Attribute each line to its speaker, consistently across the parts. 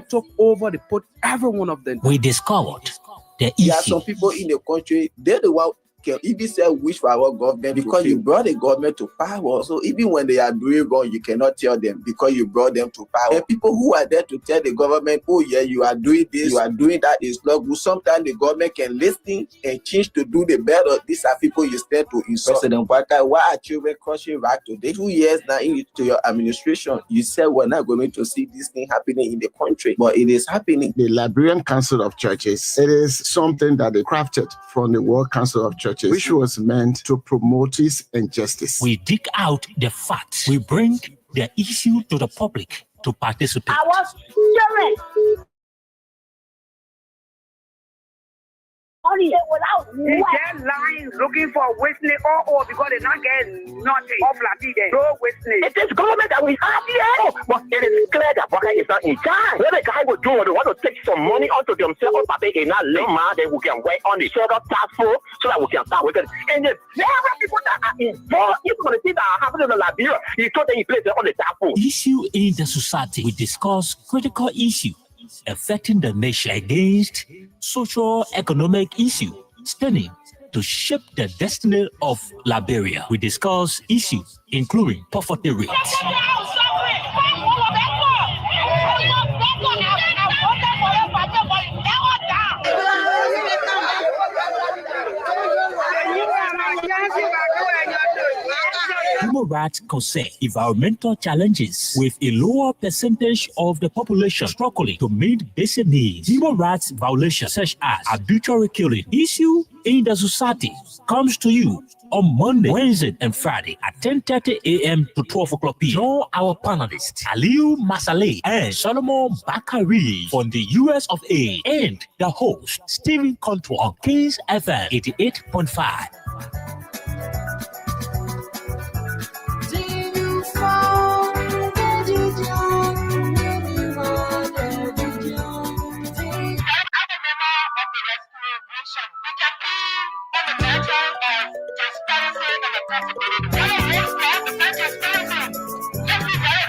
Speaker 1: government took over, they put every one of them.
Speaker 2: We discovered the issue.
Speaker 3: There are some people in the country, they're the one can even say wish for our government because you brought the government to power. So even when they are doing wrong, you cannot tell them because you brought them to power. And people who are there to tell the government, oh yeah, you are doing this, you are doing that, is not good. Sometimes the government can listen and change to do the better. These are people you stand to insult. President Waka, why are children crossing back today? 2 years now into your administration, you said we're not going to see this thing happening in the country, but it is happening.
Speaker 4: The Liberian Council of Churches, it is something that they crafted from the World Council of Churches, which was meant to promote peace and justice.
Speaker 2: We dig out the facts. We bring the issue to the public to participate.
Speaker 5: I was children. Only without
Speaker 6: they're lying, looking for witness because they not get nothing off there. No witness.
Speaker 7: It is government that we have here, but it is clear that Waka is not in charge. What the guy will do, they want to take some money onto themselves, but they not lima, then we can wait on the shadow task force so that we can start with it. And the very people that are involved, even the things that are happening in Liberia, he told them he placed it on the task force.
Speaker 2: Issue in the society. We discuss critical issues affecting the nation against socio-economic issues standing to shape the destiny of Liberia. We discuss issues including poverty rates. Human rights concern environmental challenges with a lower percentage of the population struggling to meet basic needs. Human rights violations such as arbitrary killing issue in the society comes to you on Monday, Wednesday, and Friday at 10:30 a.m. to 12 o'clock p.m. Join our panelists, Aliu Masale and Solomon Bakari from the US of A, and the host, Stephen Contour on Kings FM 88.5.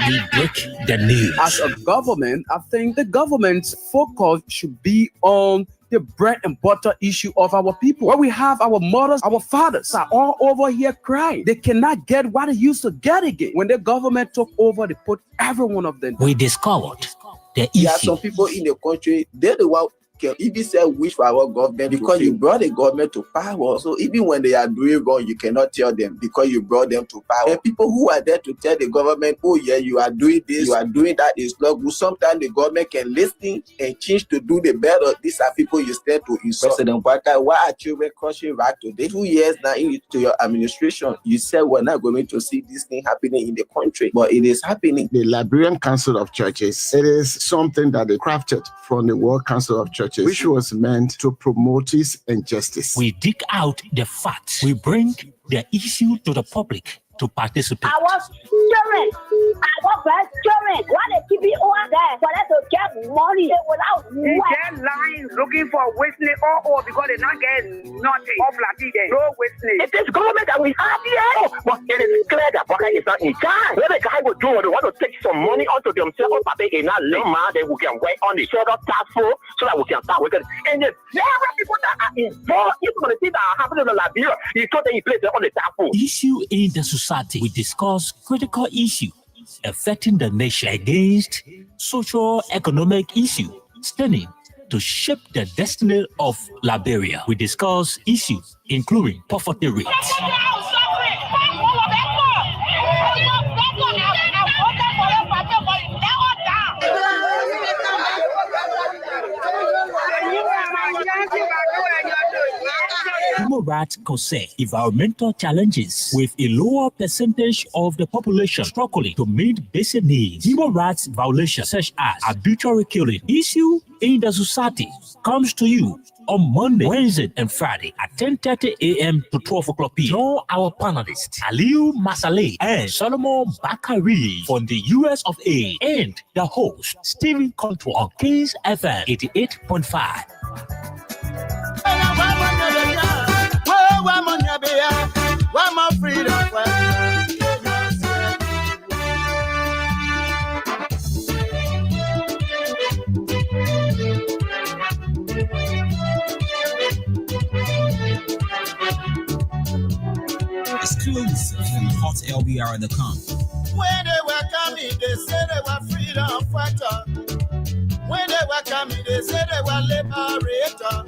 Speaker 2: We break the news.
Speaker 1: As a government, I think the government's focus should be on the bread and butter issue of our people. Where we have our mothers, our fathers are all over here crying. They cannot get what they used to get again. When the government took over, they put every one of them.
Speaker 2: We discovered the issue.
Speaker 3: There are some people in the country, they're the one can even say wish for our government because you brought the government to power. So even when they are doing wrong, you cannot tell them because you brought them to power. And people who are there to tell the government, oh yeah, you are doing this, you are doing that, is not good. Sometimes the government can listen and change to do the better. These are people you stand to insult. President Waka, why are children crossing back today? 2 years now into your administration, you said we're not going to see this thing happening in the country, but it is happening.
Speaker 4: The Liberian Council of Churches, it is something that they crafted from the World Council of Churches, which was meant to promote peace and justice.
Speaker 2: We dig out the facts. We bring the issue to the public to participate.
Speaker 5: I was children. I was children. Why they keep it over there for them to get money without
Speaker 6: they're lying, looking for witness because they not get nothing off there. No witness.
Speaker 7: It is government that we have here, but it is clear that Waka is not in charge. What the guy will do, they want to take some money onto themselves, but they not lima, then we can wait on the shadow task force so that we can start with it. And the very people that are involved, even the things that are happening in Liberia, he told them he placed it on the task force.
Speaker 2: Issue in the society. We discuss critical issues affecting the nation against socio-economic issues standing to shape the destiny of Liberia. We discuss issues including poverty rates. Human rights concern environmental challenges with a lower percentage of the population struggling to meet basic needs. Human rights violations such as arbitrary killing issue in the society comes to you on Monday, Wednesday, and Friday at 10:30 a.m. to 12 o'clock p.m. Join our panelists, Aliu Masale and Solomon Bakari from the US of A, and the host, Stephen Contour on Kings FM 88.5.
Speaker 8: One more freedom.
Speaker 9: LBR in the come.
Speaker 8: When they were coming, they said they were freedom fighter. When they were coming, they said they were liberator.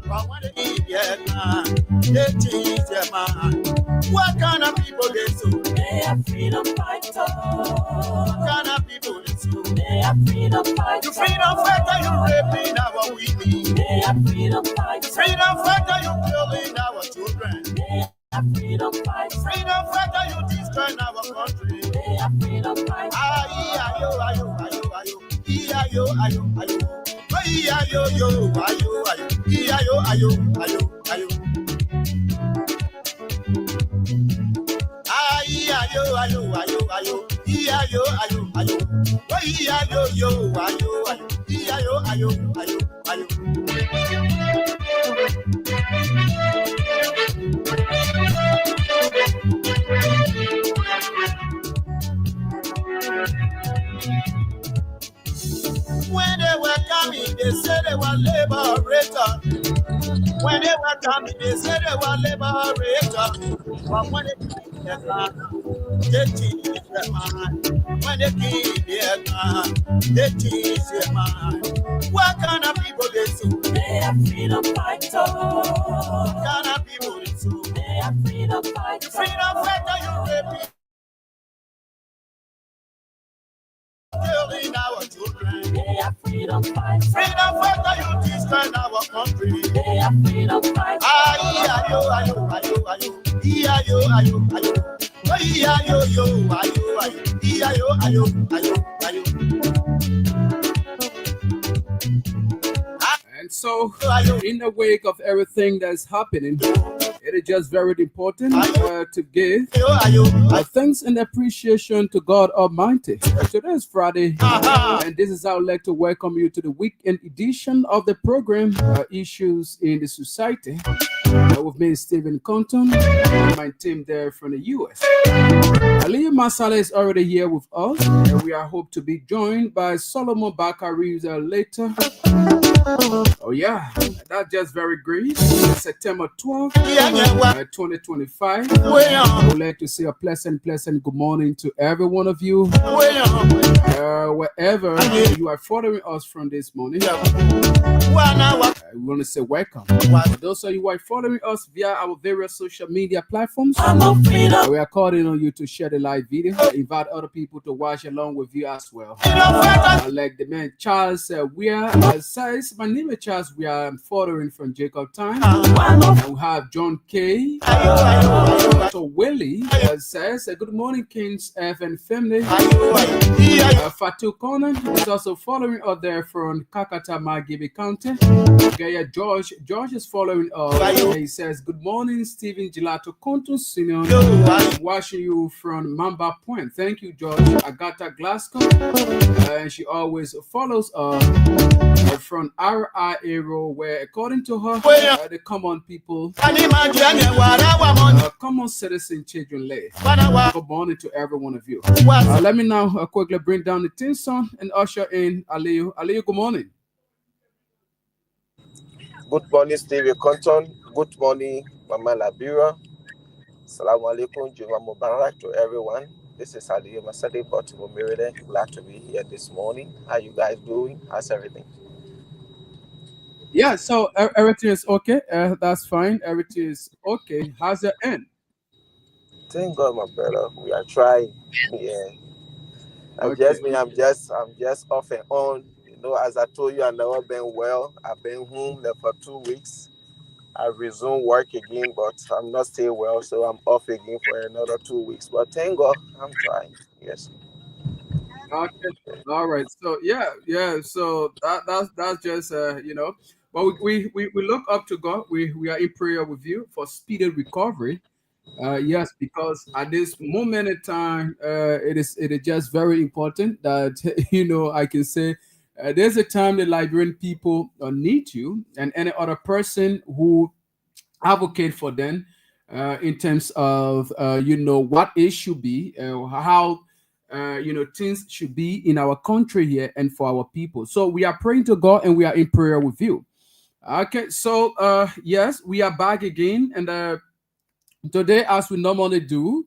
Speaker 8: But when they eat their man, they teach their man. What kind of people they so?
Speaker 10: They are freedom fighters.
Speaker 8: What kind of people they so?
Speaker 10: They are freedom fighters.
Speaker 8: You freedom fighter, you raping our women.
Speaker 10: They are freedom fighters.
Speaker 8: Freedom fighter, you killing our children.
Speaker 10: They are freedom fighters.
Speaker 8: Freedom fighter, you destroying our country.
Speaker 10: They are freedom fighters.
Speaker 8: Ayo, ayo, ayo, ayo. Ayo, ayo, ayo. Ayo, yo, ayo, ayo. Ayo, ayo, ayo, ayo. Ayo, ayo, ayo, ayo. Ayo, ayo, ayo. Ayo, yo, ayo, ayo. Ayo, ayo, ayo, ayo. When they were coming, they said they were liberator. When they were coming, they said they were liberator. But when they came their land, they teach their mind. When they came their land, they teach their mind. What kind of people they so?
Speaker 10: They are freedom fighters.
Speaker 8: What kind of people they so?
Speaker 10: They are freedom fighters.
Speaker 8: Freedom fighter, you raping. Killing our children.
Speaker 10: They are freedom fighters.
Speaker 8: Freedom fighter, you destroying our country.
Speaker 10: They are freedom fighters.
Speaker 8: Ayo, ayo, ayo, ayo. Ayo, ayo, ayo. Ayo, yo, ayo, ayo. Ayo, ayo, ayo, ayo.
Speaker 1: And so, in the wake of everything that's happening, it is just very important to give thanks and appreciation to God Almighty. Today is Friday, and this is how I'd like to welcome you to the weekend edition of the program, Issues in the Society. With me, Stephen Compton, and my team there from the US. Ali Masala is already here with us, and we are hope to be joined by Solomon Bakari later. Oh yeah, that's just very great. September 12th, 2025. I would like to say a pleasant good morning to every one of you, wherever you are following us from this morning. We want to say welcome. For those of you who are following us via our various social media platforms, we are calling on you to share the live video, invite other people to watch along with you as well. Like the man Charles says, my name is Charles. We are following from Jacob Time. And we have John K. So Willie says, good morning, Kings F and family. Fatu Conan is also following us there from Kakata Magibi County. Gaya George is following us. He says, good morning, Stephen Gelato Conton Senior. Watching you from Mamba Point. Thank you, George. Agatha Glasgow. And she always follows us from RIA, where according to her, the common people, common citizen children live. Good morning to every one of you. Let me now quickly bring down the theme song and usher in Aliyu. Aliyu, good morning.
Speaker 3: Good morning, Stevie Compton. Good morning, Mama Labira. Assalamu alaikum, Juma Mubarak to everyone. This is Aliyu Masade, Baltimore, Maryland. Glad to be here this morning. How you guys doing? How's everything?
Speaker 1: Yeah, so everything is okay. That's fine. Everything is okay. How's your end?
Speaker 3: Thank God, my brother. We are trying. Yeah. I'm just off and on. You know, as I told you, I've never been well. I've been home for 2 weeks. I resumed work again, but I'm not still well, so I'm off again for another 2 weeks. But thank God, I'm trying. Yes.
Speaker 1: Okay. All right. So yeah. So that's just But we look up to God. We are in prayer with you for speedy recovery. Yes, because at this moment in time, it is just very important that I can say there's a time the Liberian people need you and any other person who advocate for them in terms of what it should be, how things should be in our country here and for our people. So we are praying to God and we are in prayer with you. Okay, so yes, we are back again, and today, as we normally do,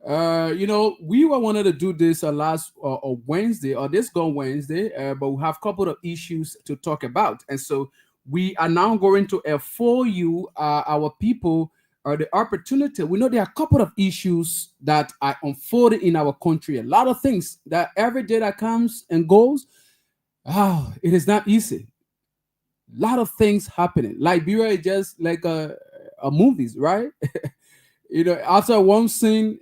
Speaker 1: We were wanted to do this last Wednesday or this gone Wednesday, but we have a couple of issues to talk about, and so we are now going to afford you, our people, the opportunity. We know there are a couple of issues that are unfolding in our country. A lot of things that every day that comes and goes, it is not easy. A lot of things happening. Liberia is just like a movies, right? After one scene,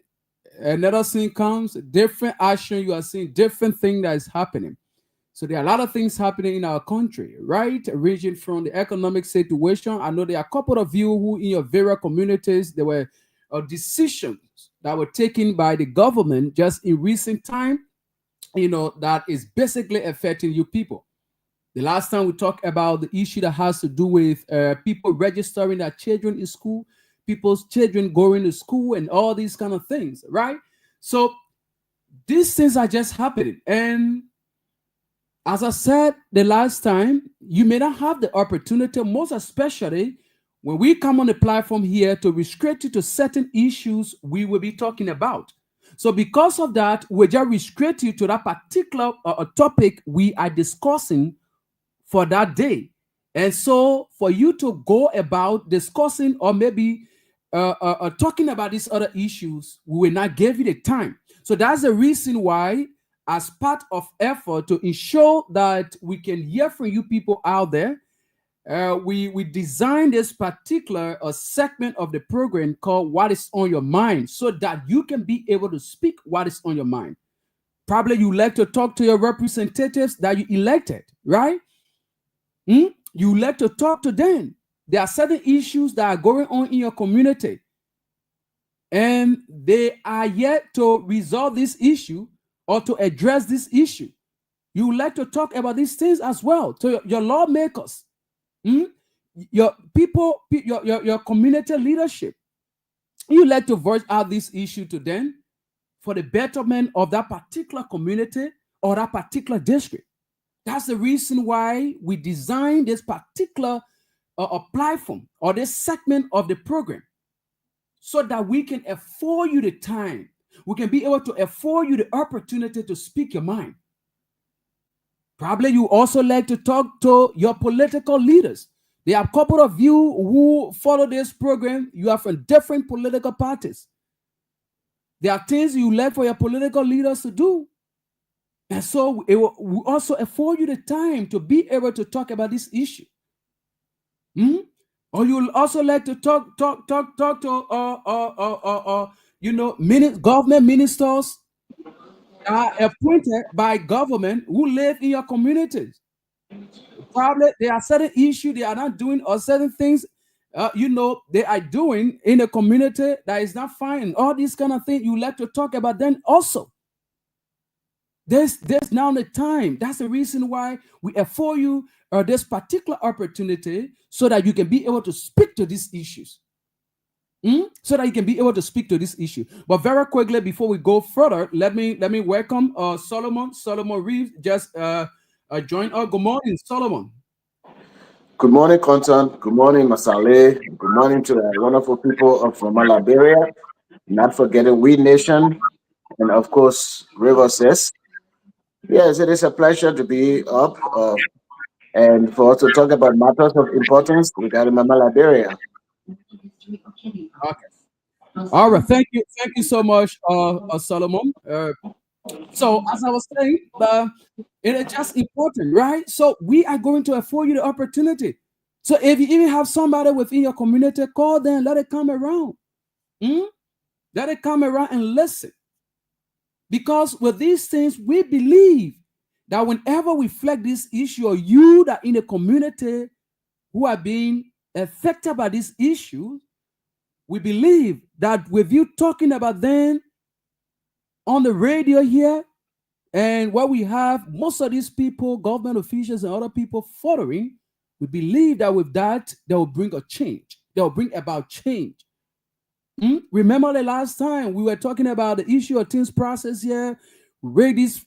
Speaker 1: another scene comes, different action, you are seeing different thing that is happening. So there are a lot of things happening in our country, right? Ranging from the economic situation. I know there are a couple of you who in your various communities, there were decisions that were taken by the government just in recent time, that is basically affecting you people. The last time we talked about the issue that has to do with people registering their children in school, people's children going to school, and all these kind of things, right? So these things are just happening. And as I said the last time, you may not have the opportunity, most especially when we come on the platform here, to restrict you to certain issues we will be talking about. So because of that, we just restrict you to that particular topic we are discussing for that day. And so for you to go about discussing or maybe talking about these other issues, we will not give you the time. So that's the reason why, as part of effort to ensure that we can hear from you people out there, we designed this particular segment of the program called What is on Your Mind, so that you can be able to speak what is on your mind. Probably you like to talk to your representatives that you elected, right? You like to talk to them. There are certain issues that are going on in your community, and they are yet to resolve this issue or to address this issue. You like to talk about these things as well to your lawmakers, your people, your community leadership. You like to voice out this issue to them for the betterment of that particular community or that particular district. That's the reason why we designed this particular platform or this segment of the program, so that we can afford you the time. We can be able to afford you the opportunity to speak your mind. Probably you also like to talk to your political leaders. There are a couple of you who follow this program. You are from different political parties. There are things you like for your political leaders to do. And so it will also afford you the time to be able to talk about this issue. Or you'll also like to talk to government ministers are appointed by government who live in your communities. Probably there are certain issues they are not doing, or certain things they are doing in the community that is not fine. All these kind of things you like to talk about then also. There's now the time. That's the reason why we afford you this particular opportunity, so that you can be able to speak to these issues. So that you can be able to speak to this issue. But very quickly, before we go further, let me welcome Solomon Reeves just joined us. Good morning, Solomon.
Speaker 4: Good morning, Content. Good morning, Masale. Good morning to the wonderful people of Liberia. Not forgetting We Nation, and of course, River says. Yes, it is a pleasure to be up and for us to talk about matters of importance regarding Mama Liberia.
Speaker 1: Okay. All right. Thank you so much, Solomon. So as I was saying, it is just important, right? So we are going to afford you the opportunity. So if you even have somebody within your community, call them, let it come around. Let it come around and listen. Because with these things, we believe that whenever we flag this issue, or you that in the community who are being affected by this issue, we believe that with you talking about them on the radio here, and what we have, most of these people, government officials and other people following, we believe that with that, they will bring a change. They will bring about change. Remember the last time we were talking about the issue of things process here, raise these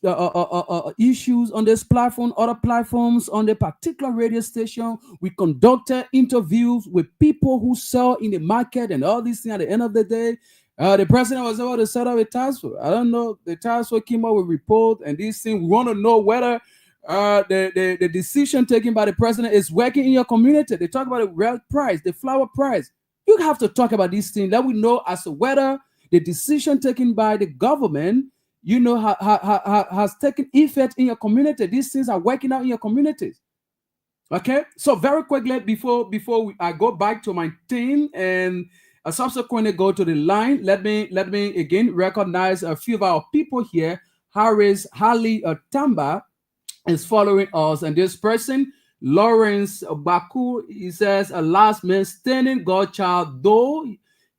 Speaker 1: issues on this platform, other platforms, on the particular radio station. We conducted interviews with people who sell in the market and all these things. At the end of the day, The president was able to set up a task force. I don't know. The task force came up with report and these things. We want to know whether the decision taken by the president is working in your community. They talk about the red price, the flower price. You have to talk about these things. Let we know as to whether the decision taken by the government, has taken effect in your community. These things are working out in your communities. Okay, so very quickly before I go back to my team and subsequently go to the line, let me again recognize a few of our people here. Harley Tamba is following us, and this person, Lawrence Baku, he says, a last man standing, Godchild, though.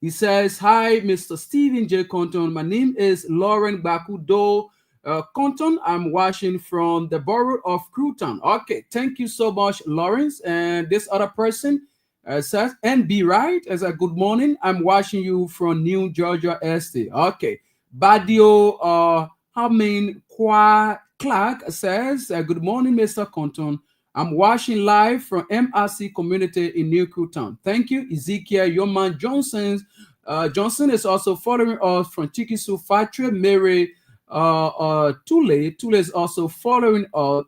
Speaker 1: He says, hi, Mr. Stephen J. Compton. My name is Lauren Baku, though. Compton, I'm watching from the borough of Cruton. Okay, thank you so much, Lawrence. And this other person says, NB Right, as a good morning. I'm watching you from New Georgia Estate. Okay, Badio Hamin Kwa Clark says, good morning, Mr. Compton. I'm watching live from MRC community in New Cruton. Thank you, Ezekiel Yoman Johnson. Johnson is also following us from Chikisu Factory. Mary Tule is also following us.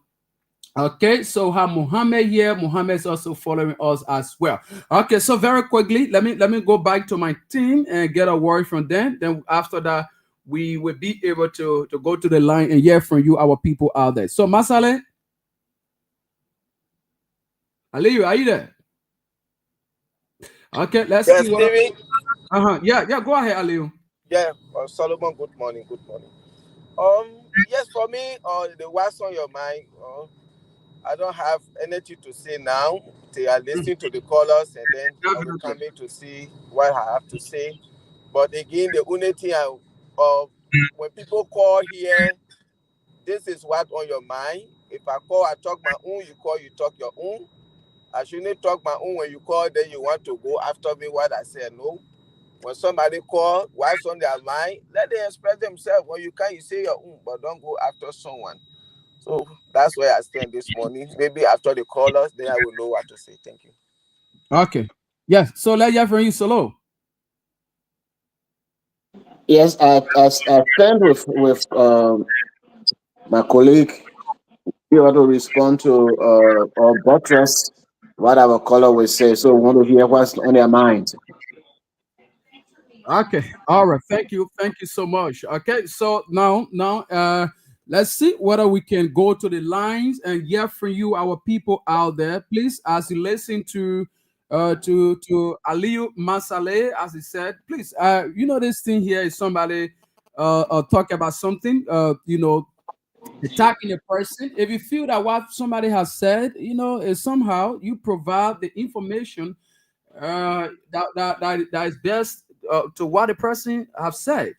Speaker 1: Okay, so have Muhammad here. Muhammad is also following us as well. Okay, so very quickly, let me go back to my team and get a word from them. Then after that, we will be able to go to the line and hear from you, our people out there. So Masale, Aliyu, are you there? Okay, let's
Speaker 9: Yes,
Speaker 1: see what.
Speaker 9: Stevie.
Speaker 1: Yeah, go ahead, Aliyu.
Speaker 9: Yeah, Solomon. Good morning. Good morning. Yes, for me, the what's on your mind. I don't have anything to say now. They are listening to the callers, and then I will come in to see what I have to say. But again, the only thing when people call here, this is what on your mind. If I call, I talk my own. You call, you talk your own. I shouldn't talk my own. When you call, then you want to go after me what I said. No. When somebody call, what's on their mind, let them express themselves. When you can, you say your own, but don't go after someone. So that's where I stand this morning. Maybe after the callers, then I will know what to say. Thank you.
Speaker 1: Okay. Yes. So let's hear from you, Solo.
Speaker 4: Yes, I stand with my colleague. We want to respond to or buttress what our caller will say. So we want to hear what's on their mind.
Speaker 1: Okay. All right. Thank you. Thank you so much. Okay. So now, let's see whether we can go to the lines and hear from you, our people out there. Please, as you listen to Aliyu Masale, as he said, please, this thing here is somebody talk about something, attacking a person. If you feel that what somebody has said, is somehow you provide the information that is best to what the person have said.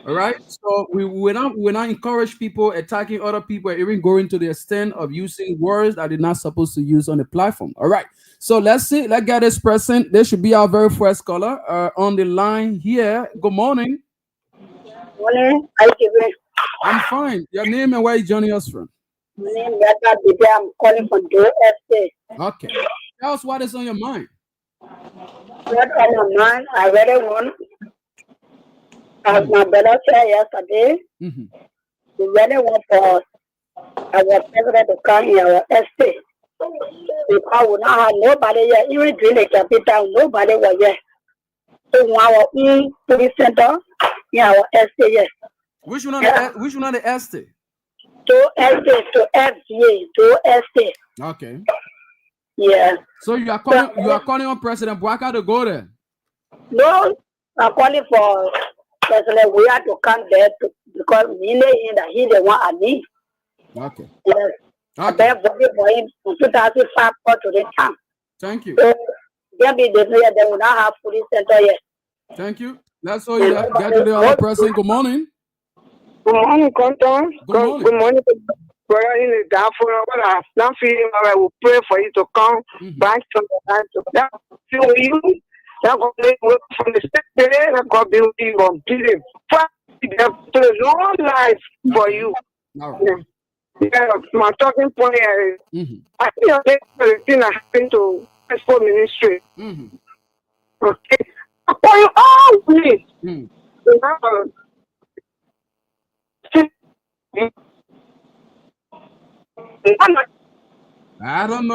Speaker 1: All right. So we not encourage people attacking other people, or even going to the extent of using words that they're not supposed to use on the platform. All right. So let's see. Let's get this person. This should be our very first caller on the line here. Good morning.
Speaker 5: Morning. How you doing?
Speaker 1: I'm fine. Your name and where you joining us from?
Speaker 5: My name is Baba Bibi. I'm calling from Joe Estate.
Speaker 1: Okay. Tell us what is on your mind.
Speaker 5: What on my mind? I really want, as my brother said yesterday, we really want for our president to come in our estate. Because we not have nobody here, even during the capital, nobody was here. So we have our own police center in our estate here.
Speaker 1: Which one on the estate?
Speaker 5: To estate, to FGA, to estate.
Speaker 1: Okay.
Speaker 5: Yeah.
Speaker 1: So you are calling on President Bouaka to go there?
Speaker 5: No, I'm calling for President we have to come there because we need that he the one I need.
Speaker 1: Okay.
Speaker 5: Yes. I voted for him in 2005 to the time.
Speaker 1: Thank you.
Speaker 5: So there be the player they will not have police center yet.
Speaker 1: Thank you. That's all you have. Get to the other person. Good morning.
Speaker 6: Good morning, Compton.
Speaker 1: Good
Speaker 6: morning, brother. In the downfall, I have not feeling. I will pray for you to come back to the land to that. Feel you. That God will work from the state there. That God will be on building. To the long life for you.
Speaker 1: All right.
Speaker 6: Yeah, my talking point is I think the thing that happened to Expo Ministry. Okay. According all we,
Speaker 1: I don't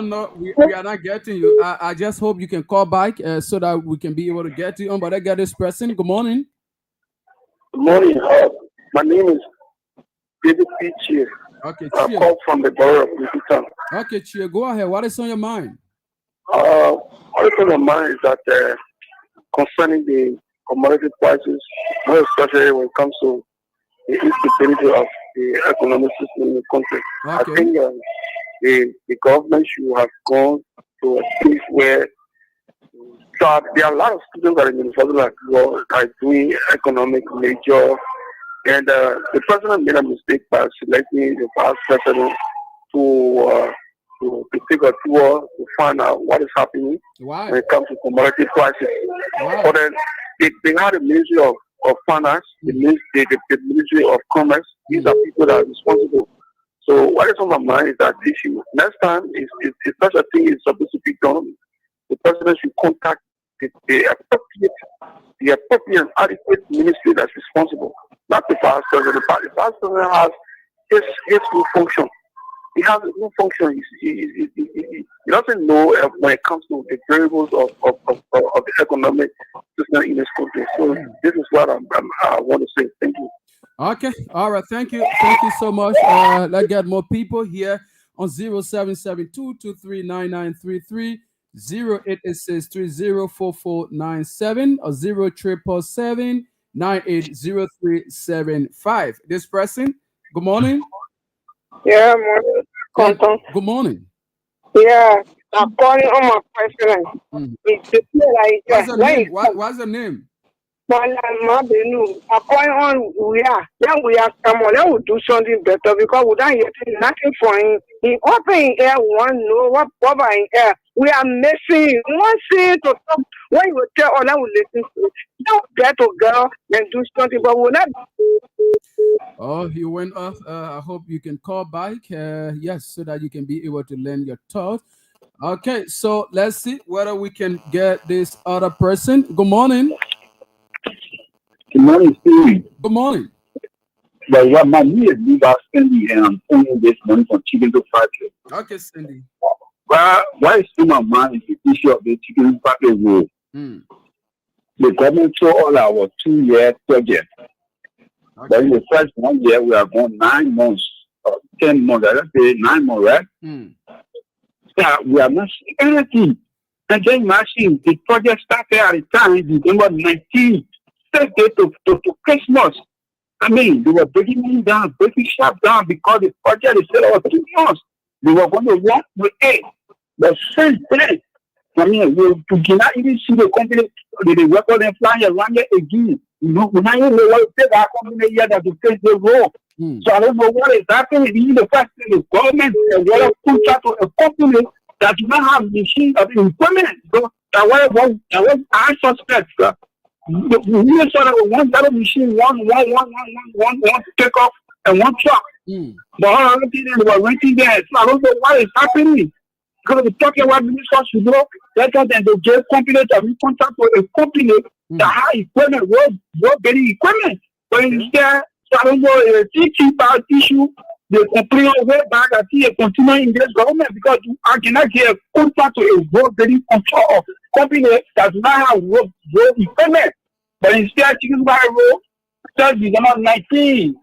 Speaker 1: know. We are not getting you. I just hope you can call back so that we can be able to get you on. But I got this person. Good morning.
Speaker 11: Good morning. My name is David P. Chia.
Speaker 1: Okay,
Speaker 11: I
Speaker 1: Chia.
Speaker 11: call from the borough of Littleton.
Speaker 1: Okay, Chia, go ahead. What is on your mind?
Speaker 11: What is on my mind is that concerning the commodity prices, more especially when it comes to the instability of the economic system in the country.
Speaker 1: Okay.
Speaker 11: I think the government should have gone to a place where there are a lot of students that are in university like doing economic major, and the president made a mistake by selecting the vice president to take a tour to find out what is happening when it comes to commodity prices. But then they had the Ministry of Finance, the Ministry of Commerce. These are people that are responsible. So what is on my mind is that issue. Next time, if such a thing is supposed to be done, the president should contact the appropriate and adequate ministry that's responsible, not the vice president. The vice president has his full function. He has a new function. He doesn't know when it comes to the variables of the economic system in this country. So this is what I want to say. Thank you.
Speaker 1: Okay. All right. Thank you. Thank you so much. Let's get more people here on 0772-239933, 0886-304497 or 0777-980375. This person, good morning.
Speaker 6: Yeah, morning.
Speaker 1: Yeah, good morning.
Speaker 6: Yeah, I'm calling on my president. It's the like
Speaker 1: What's the name? What's the name?
Speaker 6: I'm calling on we are. Then we are someone that will do something better because we don't get nothing for him. In open air, we want to know what cover in air. We are missing one thing to talk. When you tell all that we listen to, don't get to girl and do something, but we're not.
Speaker 1: Oh, he went off. I hope you can call back. Yes, so that you can be able to lend your thoughts. Okay, so let's see whether we can get this other person. Good morning.
Speaker 12: Good morning, Steve.
Speaker 1: Good morning.
Speaker 12: But what my me is leave out Cindy, and I'm pulling this money from chicken to factory.
Speaker 1: Okay, Cindy.
Speaker 12: Why is in my mind is the issue of the chicken factory rule? The government saw all our 2-year project. Okay. But in the first 1 year, we are going 9 months, or 10 months, let's say 9 months, right? So we are not seeing anything. And then imagine the project started at the time, December 19th. To Christmas. I mean, they were breaking me down, breaking shop down because the project is still over 2 months. They were going to work with it. The same thing. I mean, we cannot even see the company, they work on them flying around it again. You know, we not even know what to take our company here that to face the road. So I don't know what is happening. In the first thing, the government will contract to a company that do not have machines of equipment. So that was our suspect. We saw that one battle machine, one takeoff and one truck. But all other people were renting there. So I don't know what is happening. Because we're talking about ministers should know better than the jail company that we contract with a company that has equipment, road building equipment. But instead, so I don't know, it's about issue. They complain way back. I see a continue in this government because I cannot get a contract to a road building control of company that does not have road equipment. But instead, chicken by road, just December 19.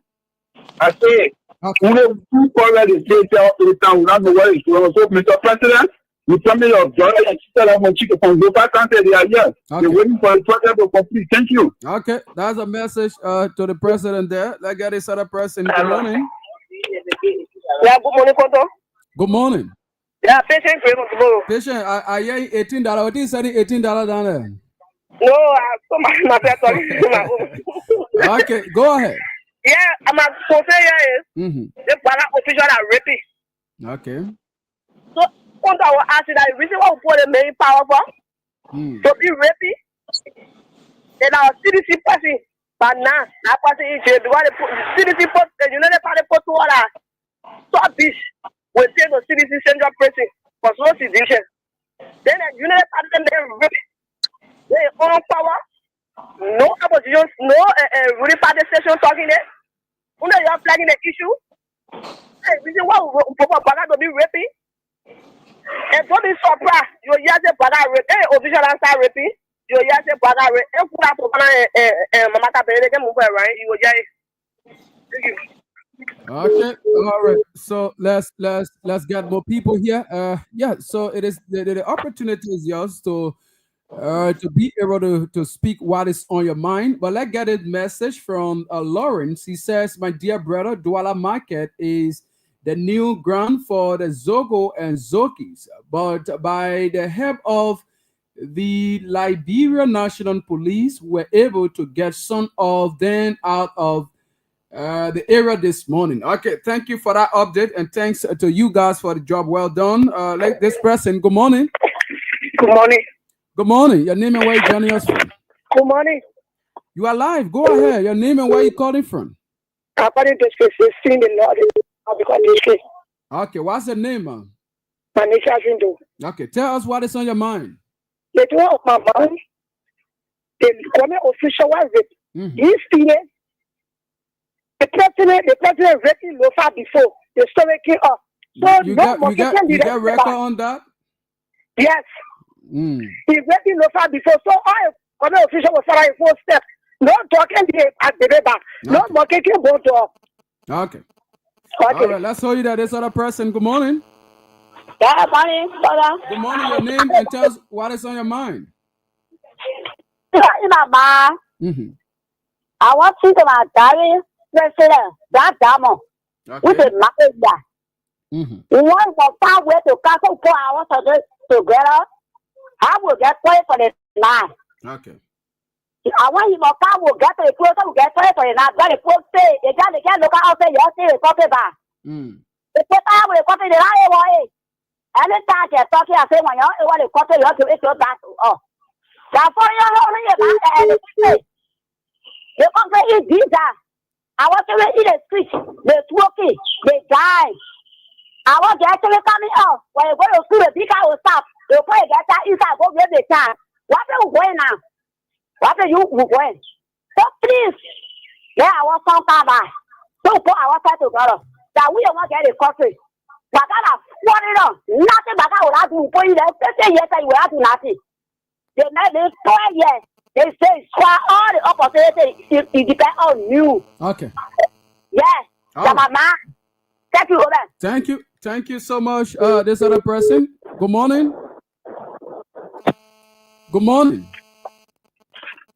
Speaker 12: I say, we have two already say up to the town. We don't know what is going on. So, Mr. President, you tell me your brother and sister of my chicken from local country, they are here. They're waiting for the project to complete. Thank you.
Speaker 1: Okay, that's a message to the president there. Let's get this other person. Good morning.
Speaker 6: Yeah, good morning, Koto.
Speaker 1: Good morning.
Speaker 6: Yeah, patient for tomorrow.
Speaker 1: Patient, I hear $18. What is selling $18 down there?
Speaker 6: No, my
Speaker 1: Okay, go ahead.
Speaker 6: Yeah, I'm a conseiller. The para official are raping.
Speaker 1: Okay.
Speaker 6: So, when I was asking that, the reason why we put the main power for to be raping, then our CDC person, but now, I pass it because the CDC put, you know, the party put to all that. So, this we say the CDC central person for social division. Then, you know, the party then raping. The
Speaker 5: their own power. No opposition, no ruling party station talking there. You know you're flagging the issue. Hey, reason why people are to be raping. And don't be surprised. You hear the brother rape. Hey, official answer raping. You hear the brother rape. And put out Mama Tabele can move around. You will hear it. Thank you.
Speaker 1: Okay, all right. So let's get more people here. Yeah. So it is the opportunity is yours to be able to speak what is on your mind. But let's get a message from Lawrence. He says, "My dear brother, Douala Market is the new ground for the Zogo and Zokis, but by the help of the Liberia National Police, were able to get some of them out of the area this morning." Okay, thank you for that update, and thanks to you guys for the job well done. Like this person, good morning.
Speaker 5: Good morning.
Speaker 1: Good morning. Your name and where you joining us from?
Speaker 5: Good morning.
Speaker 1: You are live. Go ahead. Your name and where you calling from?
Speaker 5: According to Scripture, in the Lord, because district.
Speaker 1: Okay, what's your name, man?
Speaker 5: Manisha Zindo.
Speaker 1: Okay, tell us what is on your mind.
Speaker 5: The two of my mind, the government official was it. This year, the president rating Lofa before the story came up. So
Speaker 1: You got record on that?
Speaker 5: Yes. He rating Lofa before. So all government official was following 4 steps. No talking at the river. No marketing both up.
Speaker 1: Okay. All right, let's hold you that this other person. Good morning.
Speaker 5: Yeah, morning, brother.
Speaker 1: Good morning. Your name and tell us what is on your mind.
Speaker 5: I want to see my daddy president, that damo, with the market there. You want to find where to castle 4 hours together. I will get paid for the night.
Speaker 1: Okay.
Speaker 5: I want you to come, will get to the closer, will get paid for the night. But the post say, they can't look out there, you'll see the copy back. The paper will copy the right away. Anytime you're talking, I say, when you want to copy, you have to eat your back. Oh. That's for you, and they come to eat pizza. I want to eat a street. They smoking, they die. I want to actually coming out. When you go to school, the big guy will stop. They'll put a gas inside, go get the time. What are you going now? What are you going? So please, yeah, I want some time back. So put our side together. That we don't want to get a coffee. But I want it on. Nothing but I will have to put it there. They say yes, I will have to nothing. They made this 4 years. They say try all the opportunity. It depends on you.
Speaker 1: Okay.
Speaker 5: Yes. Mama. Thank you, Robert.
Speaker 1: Thank you. Thank you so much. This other person. Good morning. Good morning.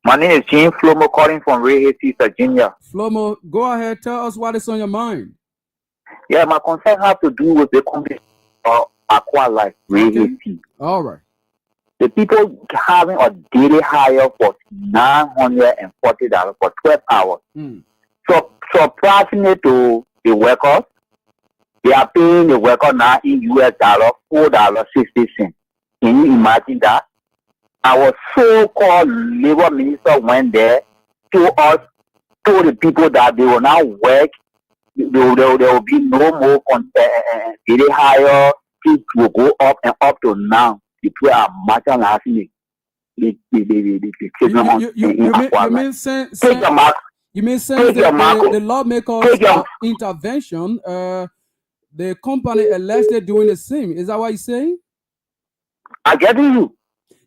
Speaker 13: My name is James Flomo calling from Ray Haiti, Virginia.
Speaker 1: Flomo, go ahead. Tell us what is on your mind.
Speaker 13: Yeah, my concern has to do with the company of Aqua Life, Ray Haiti.
Speaker 1: All right.
Speaker 13: The people having a daily hire for $940 for 12 hours. So surprisingly to the workers, they are paying the worker now in US dollar $4.60. Can you imagine that? Our so-called labor minister went there told the people that they will now work. There will be no more daily hire. Things will go up and up to now. The people are marginalizing the children
Speaker 1: You mean since the lawmakers' intervention, the company allegedly doing the same? Is that what you're saying?
Speaker 13: I get you.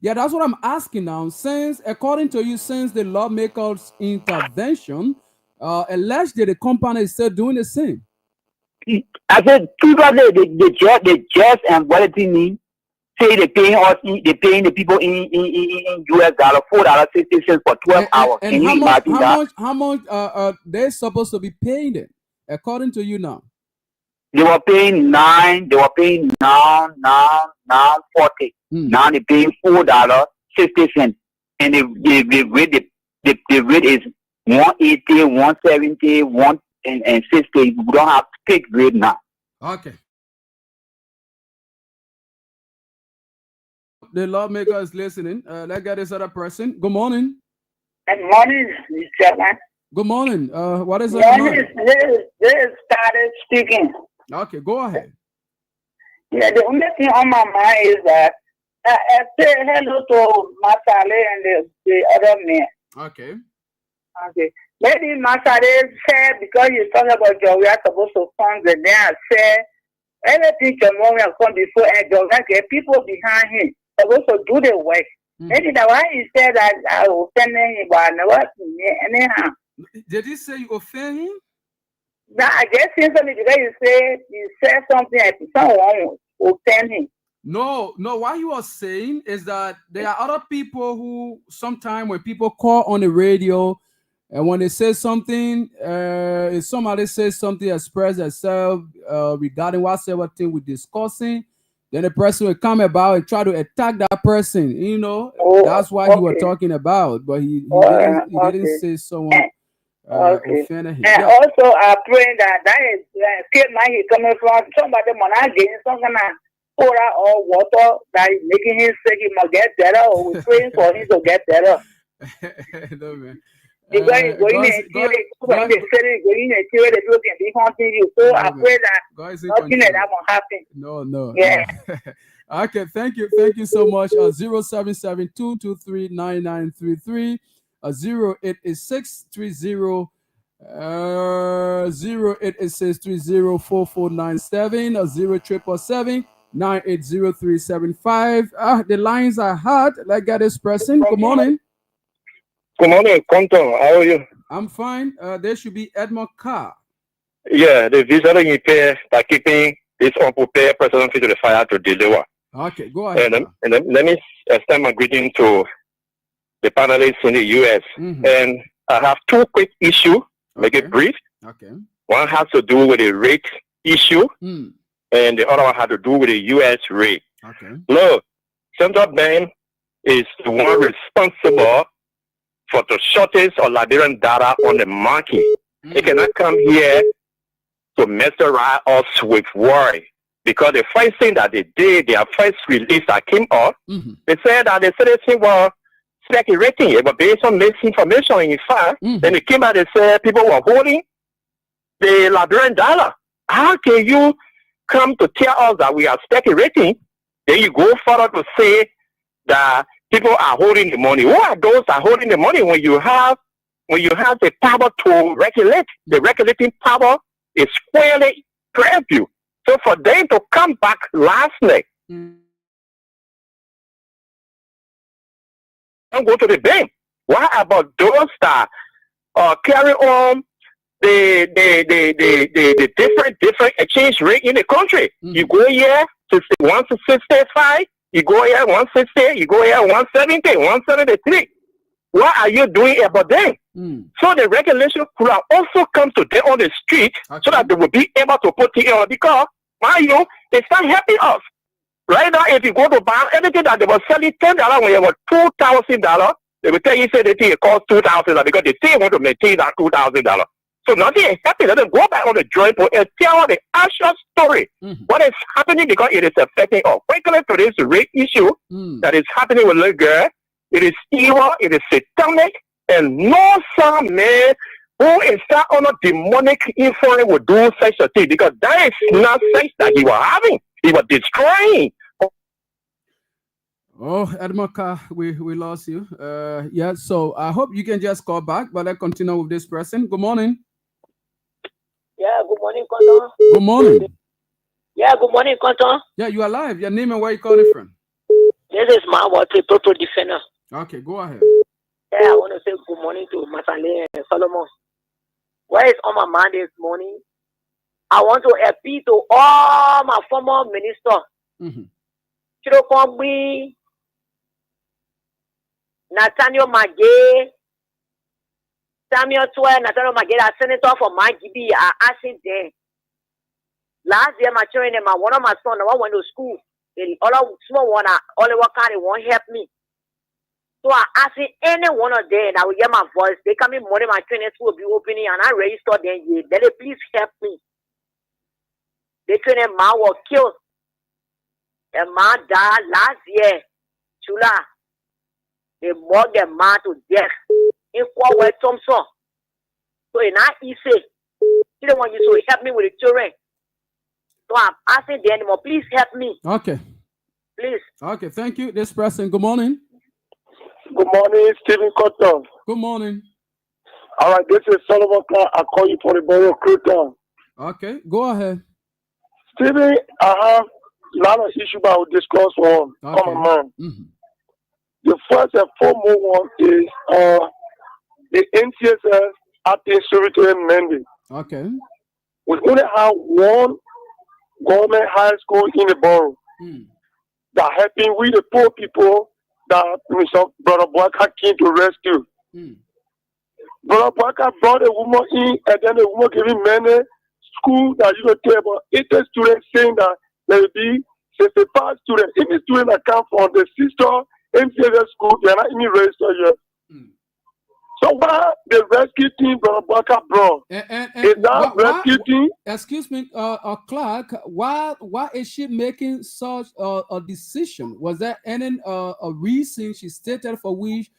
Speaker 1: Yeah, that's what I'm asking now. Since, according to you, since the lawmakers' intervention, allegedly the company is still doing the same.
Speaker 13: I said, people, the judge and what it mean, say they paying the people in US dollar $4.60 for 12 hours.
Speaker 1: And
Speaker 13: Can you imagine that?
Speaker 1: How much they're supposed to be paying them, according to you now?
Speaker 13: They were paying $9. They were paying $9.40. Now they paying $4.60, and the rate is 180, 170, 160. We don't have to take rate now.
Speaker 1: Okay. The lawmaker is listening. Let's get this other person. Good morning.
Speaker 5: Good morning, Mr.
Speaker 1: Good morning. What is
Speaker 5: this started speaking.
Speaker 1: Okay, go ahead.
Speaker 5: Yeah, the only thing on my mind is that I say hello to Masale and the other man.
Speaker 1: Okay.
Speaker 5: Okay. Maybe Masale said because you talk about Joe, we are supposed to fund the then I say anything tomorrow will come before and Joe get people behind him supposed to do the work. Maybe the why he said that I will send him but never anyhow.
Speaker 1: Did he say you offend him?
Speaker 5: Now I just think something because you said something and someone will offend him.
Speaker 1: No, what he was saying is that there are other people who sometimes when people call on the radio and when they say something, if somebody says something, express themselves regarding whatever thing we're discussing, then the person will come about and try to attack that person. You know, that's what he was talking about. But he didn't say someone offended him.
Speaker 5: And also I pray that is kid now he coming from somebody getting some kind of pour out all water that is making him sick. He must get better, or we're praying for him to get better.
Speaker 1: No, man.
Speaker 5: Because going in the people can be haunting you. So I pray that nothing like that won't happen.
Speaker 1: No.
Speaker 5: Yeah.
Speaker 1: Okay, thank you so much. 077-223-9933, 088630 0886304497, 0877-980-375. The lines are hot. Let's get this person. Good morning.
Speaker 7: Good morning, Quantum. How are you?
Speaker 1: I'm fine. There should be Edmond Carr.
Speaker 7: Yeah, the visitor you pay by keeping this unprepared person to the fire to deliver.
Speaker 1: Okay, go ahead.
Speaker 7: And let me extend my greeting to the panelists in the U.S. And I have two quick issues. Make it brief.
Speaker 1: Okay.
Speaker 7: One has to do with the rate issue, and the other one has to do with the U.S. rate.
Speaker 1: Okay.
Speaker 7: Look, Central Bank is the one responsible for the shortage of Liberian data on the market. They cannot come here to mess around us with worry. Because the first thing that they did, their first release that came out, they said that they were speculating it, but based on misinformation, in fact, then it came out and said people were holding the Liberian dollar. How can you come to tell us that we are speculating? Then you go further to say that people are holding the money. Who are those that are holding the money when you have the power to regulate? The regulating power is squarely grab you. So for them to come back last night and go to the bank, why about those that carry on the different exchange rate in the country? You go here to 165, you go here 160, you go here 170, 173. What are you doing about them? So the regulation could have also come to them on the street so that they will be able to put it on, because it's not helping us. Right now, if you go to buy everything that they were selling $10 when it was $2,000, they will tell you say the thing it costs $2,000 because they still want to maintain that $2,000. So nothing is happening. Let them go back on the drawing board and tell the actual story. What is happening, because it is affecting us. Particularly to this rape issue that is happening with little girl. It is evil, it is satanic, and no some man who is not on a demonic influence will do such a thing, because that is not sex that he was having. He was destroying.
Speaker 1: Oh, Edmoka, we lost you. Yeah, so I hope you can just call back, but let's continue with this person. Good morning.
Speaker 14: Yeah, good morning, Conton.
Speaker 1: Good morning.
Speaker 14: Yeah, good morning, Conton.
Speaker 1: Yeah, you are live. Your name and where you calling from?
Speaker 14: This is my water, Toto Defender.
Speaker 1: Okay, go ahead.
Speaker 14: Yeah, I want to say good morning to Masale and Solomon. What is on my mind this morning? I want to appeal to all my former ministers. Chirokongbi, Nathaniel Magay, Samuel Twe, Nathaniel Magay, a senator for Magibi, are asking them. Last year, my children and one of my sons, the one went to school. The other small one, all the work they won't help me. So I asking any one of them that will get my voice. They come in morning, my training will be opening, and I register them. Then they please help me. The training man was killed. A man died last year, July. They mocked the man to death in Kwaway Thompson. So it's not easy. They don't want you to help me with the children. So I'm asking them anymore, please help me.
Speaker 1: Okay.
Speaker 14: Please.
Speaker 1: Okay, thank you. This person, good morning.
Speaker 15: Good morning, Stephen Cotton.
Speaker 1: Good morning.
Speaker 15: All right, this is Solomon Clark. I call you for the borough of Cruton.
Speaker 1: Okay, go ahead.
Speaker 15: Stephen, I have a lot of issues I will discuss on my mind.
Speaker 1: Mm-hmm.
Speaker 15: The first and foremost one is the NCSS acting secretary mandate.
Speaker 1: Okay.
Speaker 15: We only have one government high school in the borough that helping with the poor people that Mr. Brother Boyka came to rescue. Brother Boyka brought a woman in, and then the woman gave him many schools that you don't care about 80 students, saying that there will be 65 students. If the students that come from the sister MCSS school, they are not even registered yet. So why the rescue team Brother Boyka brought? Is that rescue team?
Speaker 1: Excuse me, Clark, why is she making such a decision? Was there any a reason she stated for which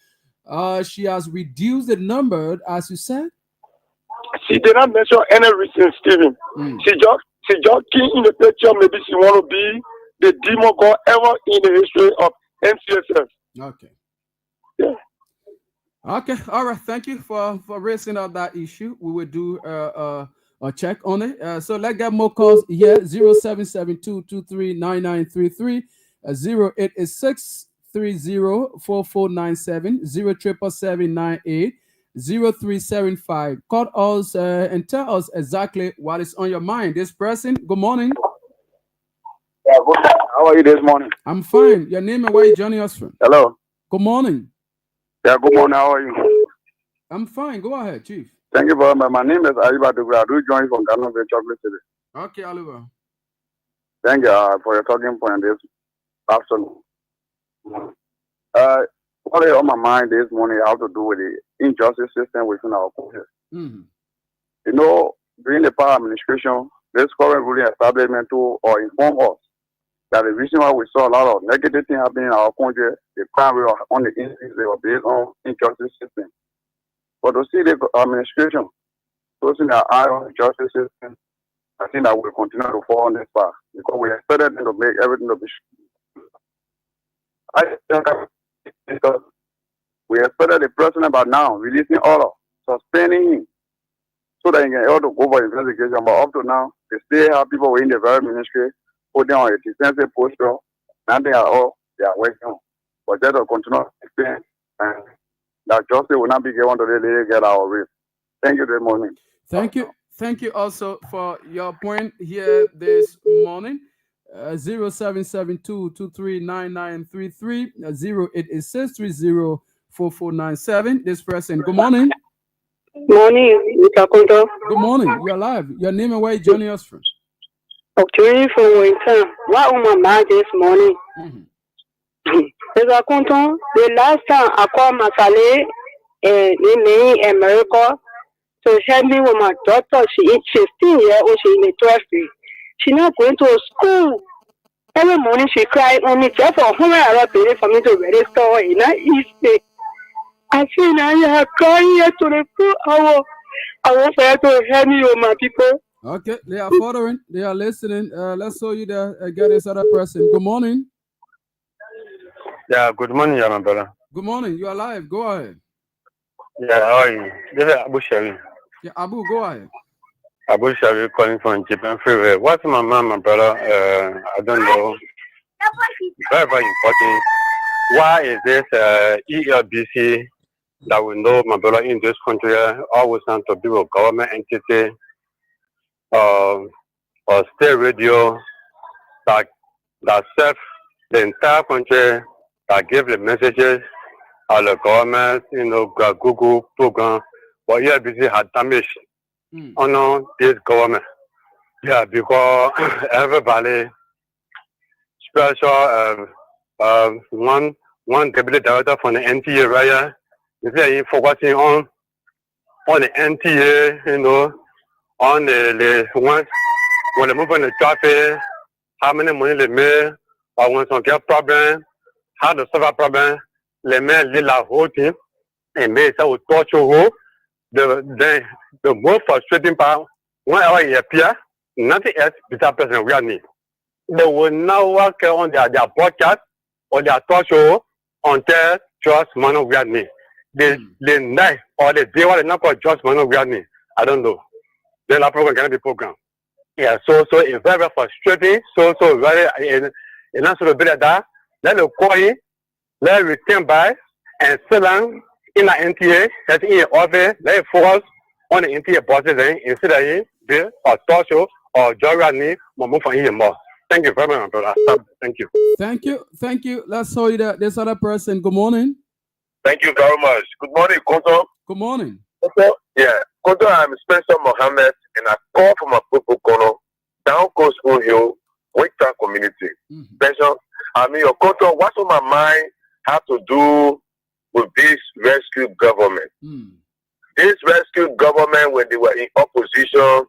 Speaker 1: she has reduced the number, as you said?
Speaker 15: She did not mention any reason, Stephen. She just came in the picture. Maybe she want to be the demon god ever in the history of NCSS.
Speaker 1: Okay.
Speaker 15: Yeah.
Speaker 1: Okay. All right. Thank you for raising up that issue. We will do a check on it. So let's get more calls here. 0772239933, 0886304497, 0777980375. Call us and tell us exactly what is on your mind. This person, good morning.
Speaker 12: Yeah, good. How are you this morning?
Speaker 1: I'm fine. Your name and where you joining us from?
Speaker 12: Hello.
Speaker 1: Good morning.
Speaker 12: Yeah, good morning. How are you?
Speaker 1: I'm fine. Go ahead, Chief.
Speaker 12: Thank you very much. My name is Aliba Dugra. I do join from Ghana Bay Chocolate City.
Speaker 1: Okay, Aliba.
Speaker 12: Thank you for your talking point this afternoon. What is on my mind this morning have to do with the injustice system within our country. You know, during the power administration, this current ruling establishment to inform us that the reason why we saw a lot of negative things happening in our country, the crime rate on the increase, they were based on injustice system. But to see the administration closing their eye on the justice system, I think that we'll continue to fall on this path because we expected them to make everything to be. I think because we expected the president by now releasing order, suspending him, so that he can able to go for investigation. But up to now, they still have people within the very ministry putting on a defensive posture. Nothing at all they are working on. But just to continue to explain and that justice will not be given to the get our race. Thank you this morning.
Speaker 1: Thank you. Thank you also for your point here this morning. 0772239933, 0886304497. This person, good morning.
Speaker 5: Morning, Mr. Kondo.
Speaker 1: Good morning. You're live. Your name and where you joining us from?
Speaker 5: October from winter. What on my mind this morning? Mr. Kondo, the last time I called my Masale in America to help me with my daughter. She is 16 years old. She's in the 12th grade. She's not going to school. Every morning she cried on me just for $100 for me to register in that East. I feel now you have crying here to the full hour. I want for you to help me with my people.
Speaker 1: Okay, they are following. They are listening. Let's show you the get this other person. Good morning.
Speaker 16: Yeah, good morning, my brother.
Speaker 1: Good morning. You are live. Go ahead.
Speaker 16: Yeah, how are you? This is Abu Shari.
Speaker 1: Yeah, Abu, go ahead.
Speaker 16: Abu Shari calling from Japan Freeway. What's my man, my brother? I don't know. Very, very important. Why is this ELBC that we know, my brother, in this country always want to be a government entity or state radio that serve the entire country, that give the messages of the government, Google program, but ELBC had damaged under this government. Yeah, because everybody, special one deputy director from the NTA right here, is there focusing on the NTA, on the ones when they move on the traffic, how many money they make, or when some get problem, how to solve a problem, they may lead the whole team and make it touch you. The most frustrating part, whenever you appear, nothing else besides person we are need. They will now work on their podcast on their talk show until just man of God me. The night or the day when they not called just man of God me. I don't know. Then that program cannot be programmed. Yeah, so it's very, very frustrating. So very in answer to bit that, let the coin, let return by and sell them in the NTA, that in the office, let it focus on the NTA bosses instead of in the or talk show or journey, more for him more. Thank you very much, my brother. Thank you.
Speaker 1: Thank you. Let's show you that this other person. Good morning.
Speaker 17: Thank you very much. Good morning, Konto.
Speaker 1: Good morning.
Speaker 17: Konto, yeah. Konto, I'm Spencer Mohammed, and I call from a people Kono, down Coast Hill, Wictown community. Spencer, I mean, your Konto, what's on my mind have to do with this rescue government? This rescue government, when they were in opposition,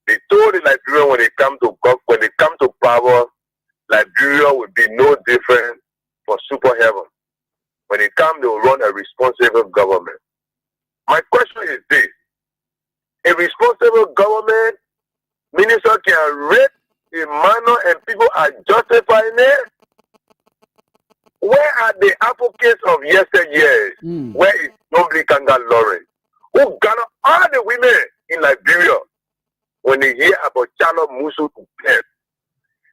Speaker 17: they told the Liberian when they come to power, Liberia will be no different for super heaven. When they come, they will run a responsible government. My question is this: a responsible government, minister can rate a manner and people are justifying it? Where are the advocates of yesteryears? Where is nobody Kanga Lauren? Who got all the women in Liberia when they hear about Charlotte Musu to death?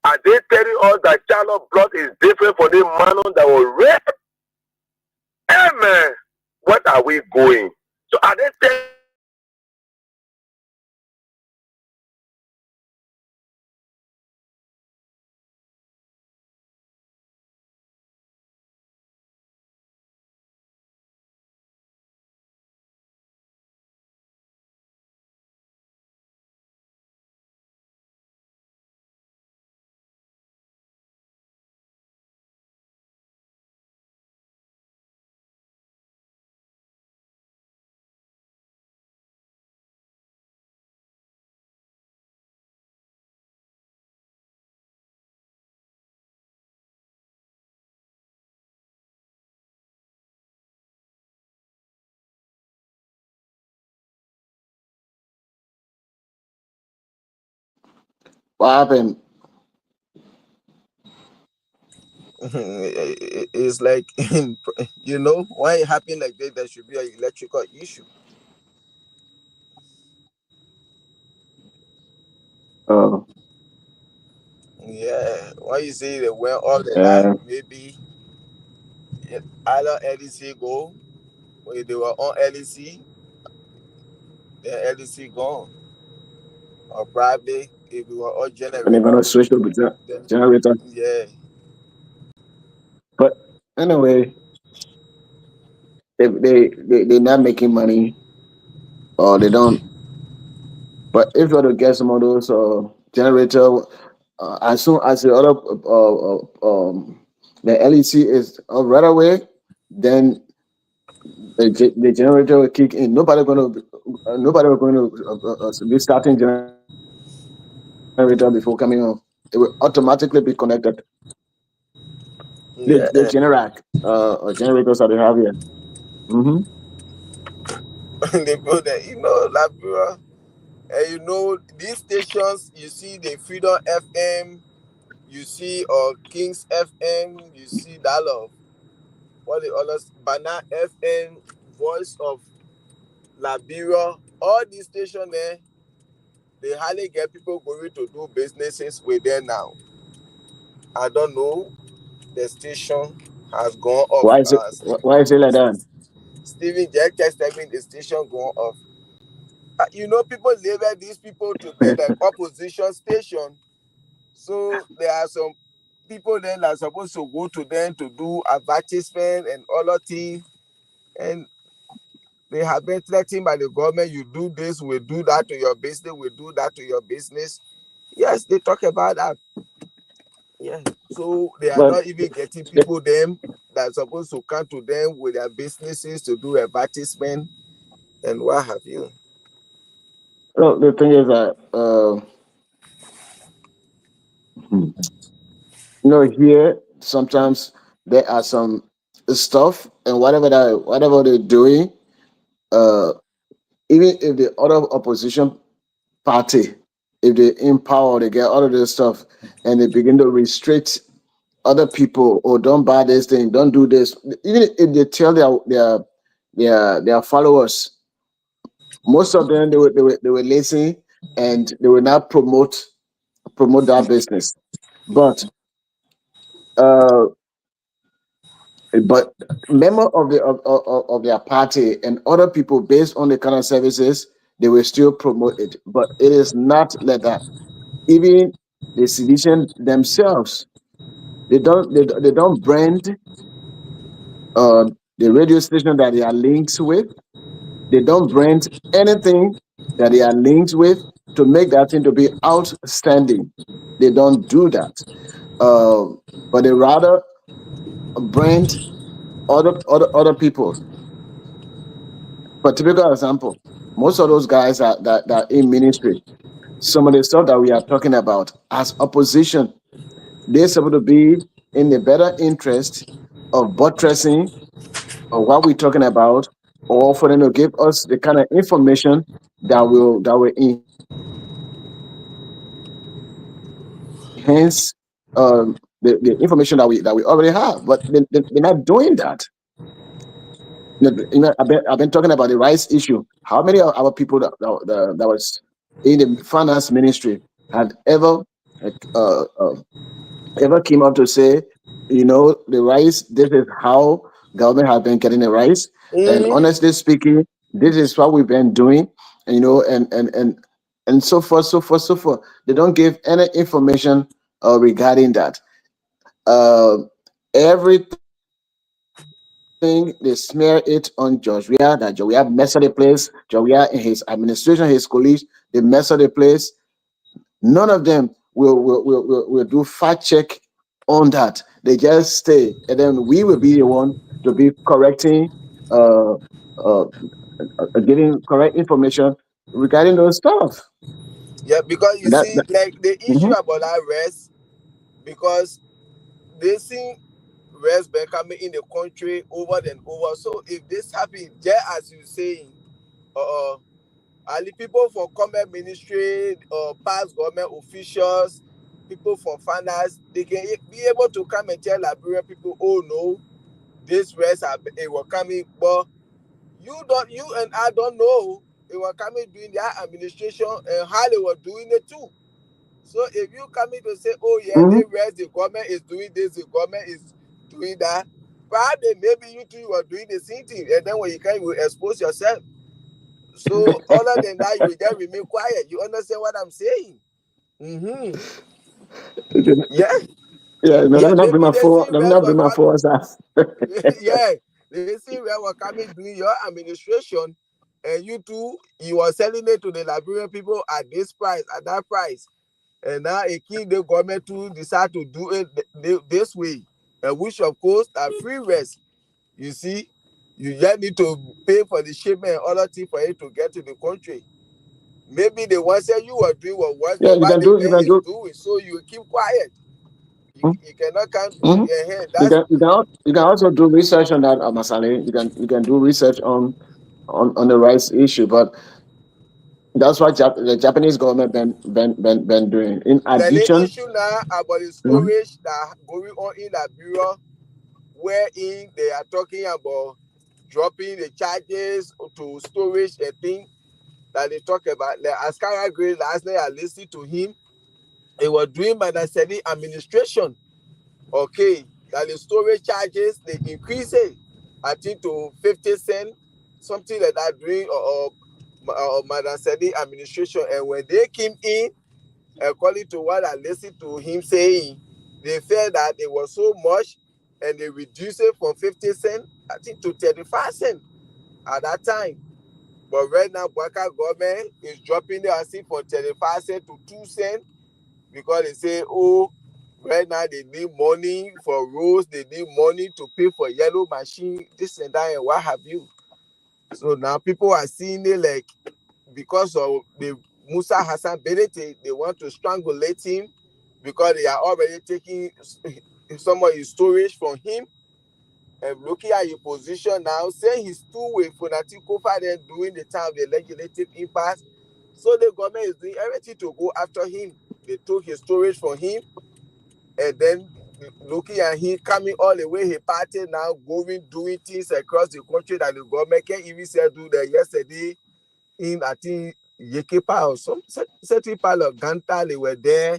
Speaker 17: Are they telling us that Charlotte blood is different for the man that was raped? Hey man, what are we going? So are they telling
Speaker 4: What happened?
Speaker 9: It's like, why it happen like that? There should be an electrical issue.
Speaker 4: Oh,
Speaker 9: Yeah, why you say they went all the
Speaker 4: yeah.
Speaker 9: line? Maybe either LEC go, when they were on LEC, then LEC gone. Or probably if we were all
Speaker 4: And they're
Speaker 9: generator,
Speaker 4: gonna switch to the
Speaker 9: then
Speaker 4: generator.
Speaker 9: yeah.
Speaker 4: But anyway, if they're not making money or they don't. But if you were to get some of those generator, as soon as the other the LEC is right away, then the generator will kick in. Nobody will going to be starting generator before coming on. It will automatically be connected.
Speaker 9: Yeah.
Speaker 4: The Generac generators that they have here. Mm-hmm.
Speaker 9: They put that, Labrador. And these stations, you see the Freedom FM, you see Kings FM, you see that of what the others, Banana FM, Voice of Liberia, all these stations there, they hardly get people going to do businesses with them now. I don't know. The station has gone off.
Speaker 4: Why is it like that?
Speaker 9: Stephen Jack texted me the station gone off. People label these people to be like opposition station. So there are some people then that are supposed to go to them to do advertisement and other things. And they have been threatened by the government. You do this, we do that to your business, we do that to your business. Yes, they talk about that. Yeah. So they are
Speaker 4: But
Speaker 9: not even getting people them that are supposed to come to them with their businesses to do advertisement and what have you.
Speaker 4: well, the thing is that here sometimes there are some stuff and whatever they're doing, uh, even if the other opposition party, if they in power, they get all of this stuff, and they begin to restrict other people, oh, don't buy this thing, don't do this. Even if they tell their followers, most of them they were lazy and they will not promote that business. But uh, but member of of their party and other people based on the kind of services they will still promote it. But it is not like that. Even the citizens themselves, they don't brand uh, the radio station that they are linked with. They don't brand anything that they are linked with to make that thing to be outstanding. They don't do that. But they rather brand other people. For typical example, most of those guys that are in ministry, some of the stuff that we are talking about as opposition, they're supposed to be in the better interest of buttressing or what we're talking about, or for them to give us the kind of information that will enhance the information that we already have. But they're not doing that. I've been talking about the rice issue. How many of our people that was in the finance ministry had uh, uh, ever came up to say, the rice, this is how government has been getting the rice. And honestly speaking, this is what we've been doing, and so forth, so forth, so forth. They don't give any information regarding that. Everything they smear it on George Weah, that George Weah mess up the place. George Weah and his administration, his colleagues, they mess up the place. None of them will do fact check on that. They just stay, and then we will be the one to be correcting, uh, uh, giving correct information regarding those stuff.
Speaker 9: Yeah, because you
Speaker 4: That,
Speaker 9: see,
Speaker 4: that
Speaker 9: like the issue
Speaker 4: mhm.
Speaker 9: about that rest, because they see rest been coming in the country over and over. So if this happen, just as you saying, and the people from comment ministry, past government officials, people from finance, they can be able to come and tell Liberian people, oh no, this rest it was coming, but you and I don't know it was coming during their administration and how they were doing it too. So if you come in to say, oh yeah,
Speaker 4: Mhm.
Speaker 9: they rest, the government is doing this, the government is doing that, probably maybe you two are doing the same thing, and then when you come, you will expose yourself. So other than that, you will just remain quiet. You understand what I'm saying? Mm-hmm. Yeah.
Speaker 4: Yeah, no,
Speaker 9: Yeah,
Speaker 4: let me not bring
Speaker 9: maybe
Speaker 4: my
Speaker 9: they
Speaker 4: phone.
Speaker 9: see
Speaker 4: Let me
Speaker 9: rest
Speaker 4: not bring
Speaker 9: was
Speaker 4: my phone.
Speaker 9: yeah, they see rest was coming during your administration, and you two, you are selling it to the Liberian people at this price, at that price. And now a king the government to decide to do it this way, which of course are free rest. You see, you just need to pay for the shipment and other things for it to get to the country. Maybe the one say you are doing what worse
Speaker 4: Yeah,
Speaker 9: than
Speaker 4: you
Speaker 9: what
Speaker 4: can
Speaker 9: the
Speaker 4: do. You
Speaker 9: man
Speaker 4: can
Speaker 9: is
Speaker 4: do.
Speaker 9: doing, so you keep quiet. You cannot come
Speaker 4: Mhm.
Speaker 9: your hand.
Speaker 4: You
Speaker 9: That's
Speaker 4: can also do research on that, Masale. You can do research on the rights issue, but that's what the Japanese government been doing. In
Speaker 9: then the
Speaker 4: addition,
Speaker 9: issue now about the
Speaker 4: mhm,
Speaker 9: storage that going on in Liberia, wherein they are talking about dropping the charges to storage and thing that they talk about. Like Askara Gray last night, I listened to him. It was doing by the city administration. Okay, that the storage charges they increase it, I think to 50 cents, something like that during Madam Sedi administration. And when they came in, according to what I listened to him saying, they felt that it was so much and they reduced it from 50 cents, I think, to 35 cents at that time. But right now, Baka government is dropping it, I see, from 35 cents to 2 cents, because they say, oh, right now they need money for roads, they need money to pay for yellow machine, this and that, and what have you. So now people are seeing it like, because of the Musa Hassan Benete, they want to strangulate him because they are already taking some of his storage from him. And looking at his position now, saying he's too with Funati Kofa then during the time of the legislative impasse. So the government is doing everything to go after him. They took his storage from him, and then looking at him coming all the way, he party now, doing things across the country that the government can't even say do that yesterday in, I think, Yekepa or some certain part of Ganta, they were there.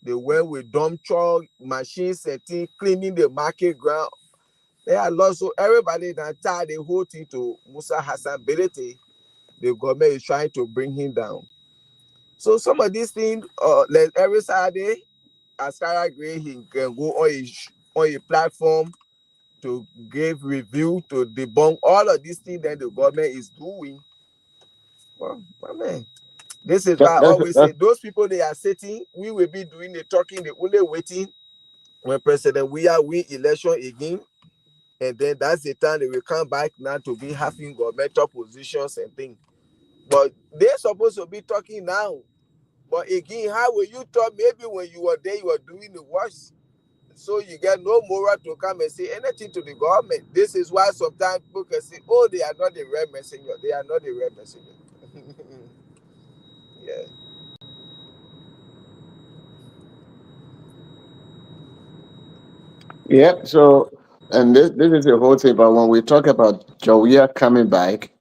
Speaker 9: They went with dump truck, machines and things, cleaning the market ground. They are lost. So everybody that tied the whole thing to Musa Hassan Belete, the government is trying to bring him down. So some of these things, like every Saturday, Askara Gray, he can go on a platform to give review, to debunk all of these things that the government is doing. Well, my man, this is why I always say those people they are sitting, we will be doing the talking, the only waiting when President we win election again, and then that's the time they will come back now to be having governmental positions and things. But they're supposed to be talking now. But again, how will you talk? Maybe when you were there, you were doing the worst. So you get no moral to come and say anything to the government. This is why sometimes people can say, oh, they are not the real messenger. They are not the real messenger. Yeah.
Speaker 4: Yeah. So, and this is the whole thing. But when we talk about Jowia coming back,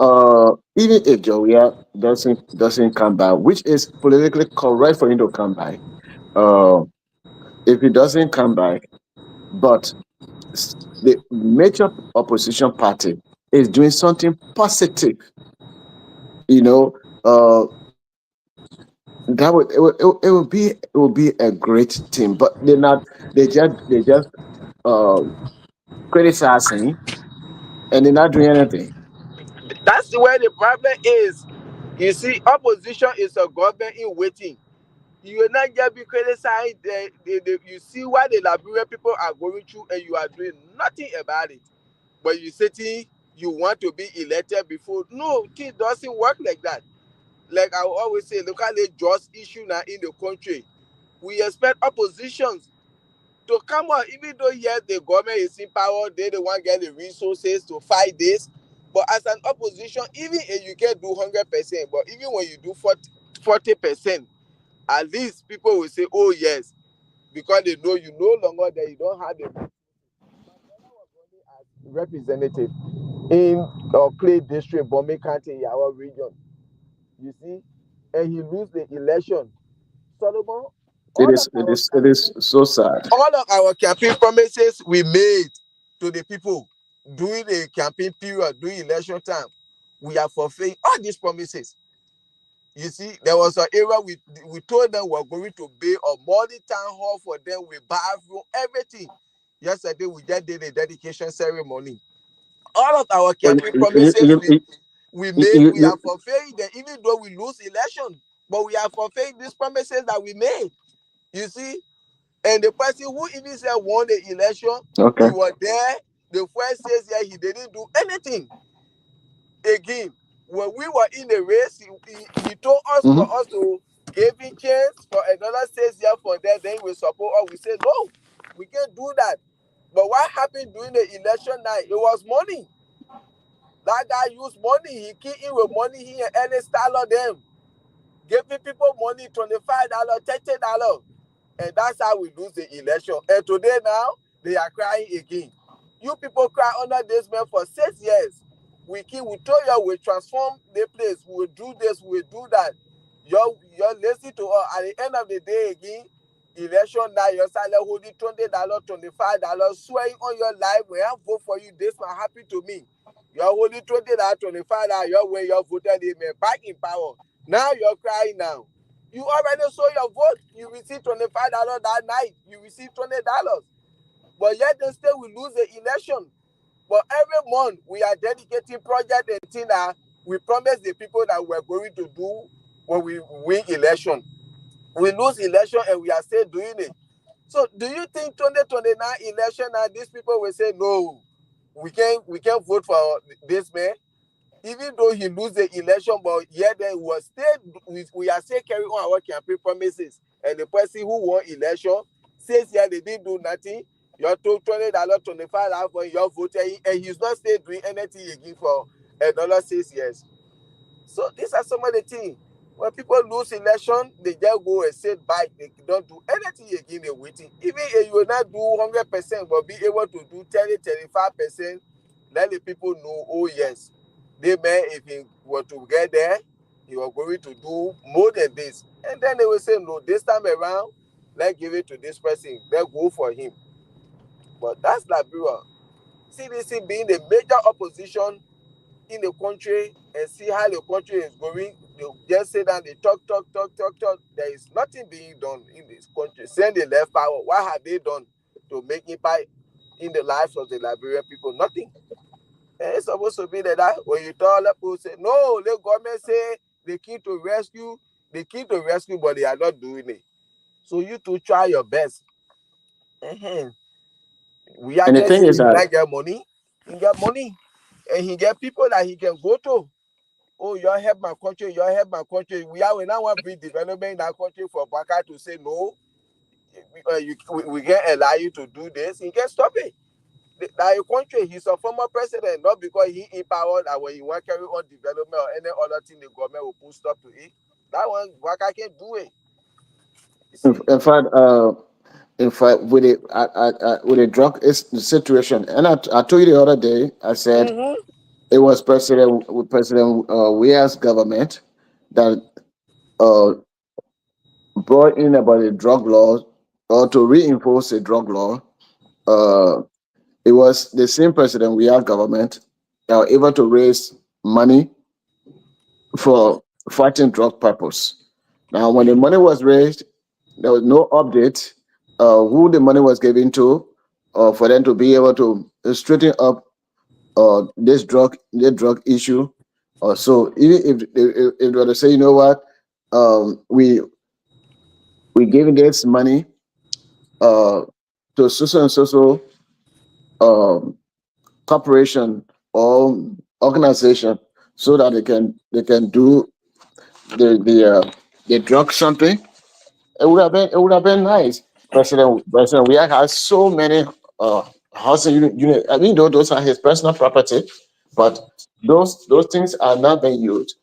Speaker 4: even if Jowia doesn't come back, which is politically correct for him to come back, uh, if he doesn't come back, but the major opposition party is doing something positive, you know, that would be a great team. But they just um criticizing and they're not doing anything.
Speaker 9: That's where the problem is. You see, opposition is a government in waiting. You will not just be criticized. You see what the Liberian people are going through and you are doing nothing about it. But you sitting, you want to be elected before. No, it doesn't work like that. Like I always say, look at the just issue now in the country. We expect oppositions to come on, even though yes, the government is in power, they the one get the resources to fight this. But as an opposition, even if you can do 100%, but even when you do 40%, at least people will say, oh yes, because they know you no longer that you don't have the representative in Clay District, Bombay County, in our region. You see, and he lose the election. Solomon,
Speaker 4: It is so sad.
Speaker 9: all of our campaign promises we made to the people during the campaign period, during election time, we are fulfilling all these promises. You see, there was an era we told them we're going to build a modern town hall for them with bathroom, everything. Yesterday we just did a dedication ceremony. All of our campaign promises we made, we are fulfilling them, even though we lose election. But we are fulfilling these promises that we made. You see, and the person who even said won the election,
Speaker 4: Okay.
Speaker 9: he was there. The first says yeah, he didn't do anything. Again, when we were in the race, he told us for us to give him chance for another 6 years for that. Then we support us. We said no, we can't do that. But what happened during the election night? It was money. That guy used money. He came in with money. He and Ernest Tyler them giving people money, $25, $30. And that's how we lose the election. And today now, they are crying again. You people cry under this man for 6 years. We told you we transform the place. We will do this, we will do that. You're listening to us. At the end of the day again, election now, you're silent holding $20, $25, swearing on your life. When I vote for you, this man happy to me. You're holding $20, $25, you're when you're voted in back in power. Now you're crying now. You already saw your vote. You received $25 that night. You received $20. But yet then still we lose the election. But every month we are dedicating project and thing that we promise the people that we're going to do when we win election. We lose election and we are still doing it. So do you think 2029 election now these people will say no, we can't vote for this man? Even though he lose the election, but yet then we are still carrying on our campaign promises. And the person who won election says yeah they didn't do nothing. You're told $20, $25 for your vote, and he's not still doing anything again for another 6 years. So these are some of the things. When people lose election, they just go and sit back. They don't do anything again. They're waiting. Even if you will not do 100%, but be able to do 30-35%, let the people know, oh yes, they may, if he were to get there, he was going to do more than this. And then they will say, no, this time around, let's give it to this person. Let's go for him. But that's Liberia. CDC being the major opposition in the country and see how the country is going. They just say that they talk. There is nothing being done in this country. Since they left power, what have they done to make impact in the lives of the Liberian people? Nothing. And it's supposed to be that when you tell people, say, no, the government say they came to rescue, but they are not doing it. So you to try your best. We are
Speaker 4: And the
Speaker 9: just
Speaker 4: thing
Speaker 9: saying
Speaker 4: is
Speaker 9: he
Speaker 4: that
Speaker 9: not get money. He get money. And he get people that he can go to. Oh, you help my country, you help my country. We now want bring development in our country for Baka to say no. We can't allow you to do this. He can stop it. That country, he's a former president, not because he empowered that when he want to carry on development or any other thing, the government will put stop to it. That one, Baka can't do it.
Speaker 4: in fact, with a drug situation, and I told you the other day, I said it was President Weah's government that uh, brought in about a drug law or to reinforce a drug law. Uh, it was the same President Weah government that were able to raise money for fighting drug purpose. Now, when the money was raised, there was no update who the money was given to, for them to be able to straighten up this drug issue. So even if they were to say, you know what, we gave this money to so um, corporation or organization so that they can do the drug something. It would have been nice. President we has so many housing unit. I mean, those are his personal property, but those things are not being used.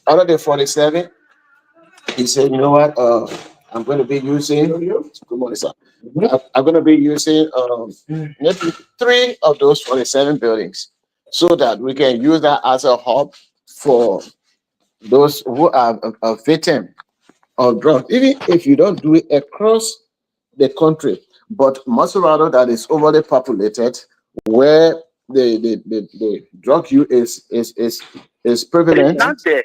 Speaker 4: Out of the 47, he said, you know what? I'm going to be using. Good morning, sir. I'm going to be using maybe 3 of those 47 buildings, so that we can use that as a hub for those who are victims of drugs. Even if you don't do it across the country, but much rather that is overly populated, where the drug use is
Speaker 13: It is
Speaker 4: prevalent.
Speaker 13: not there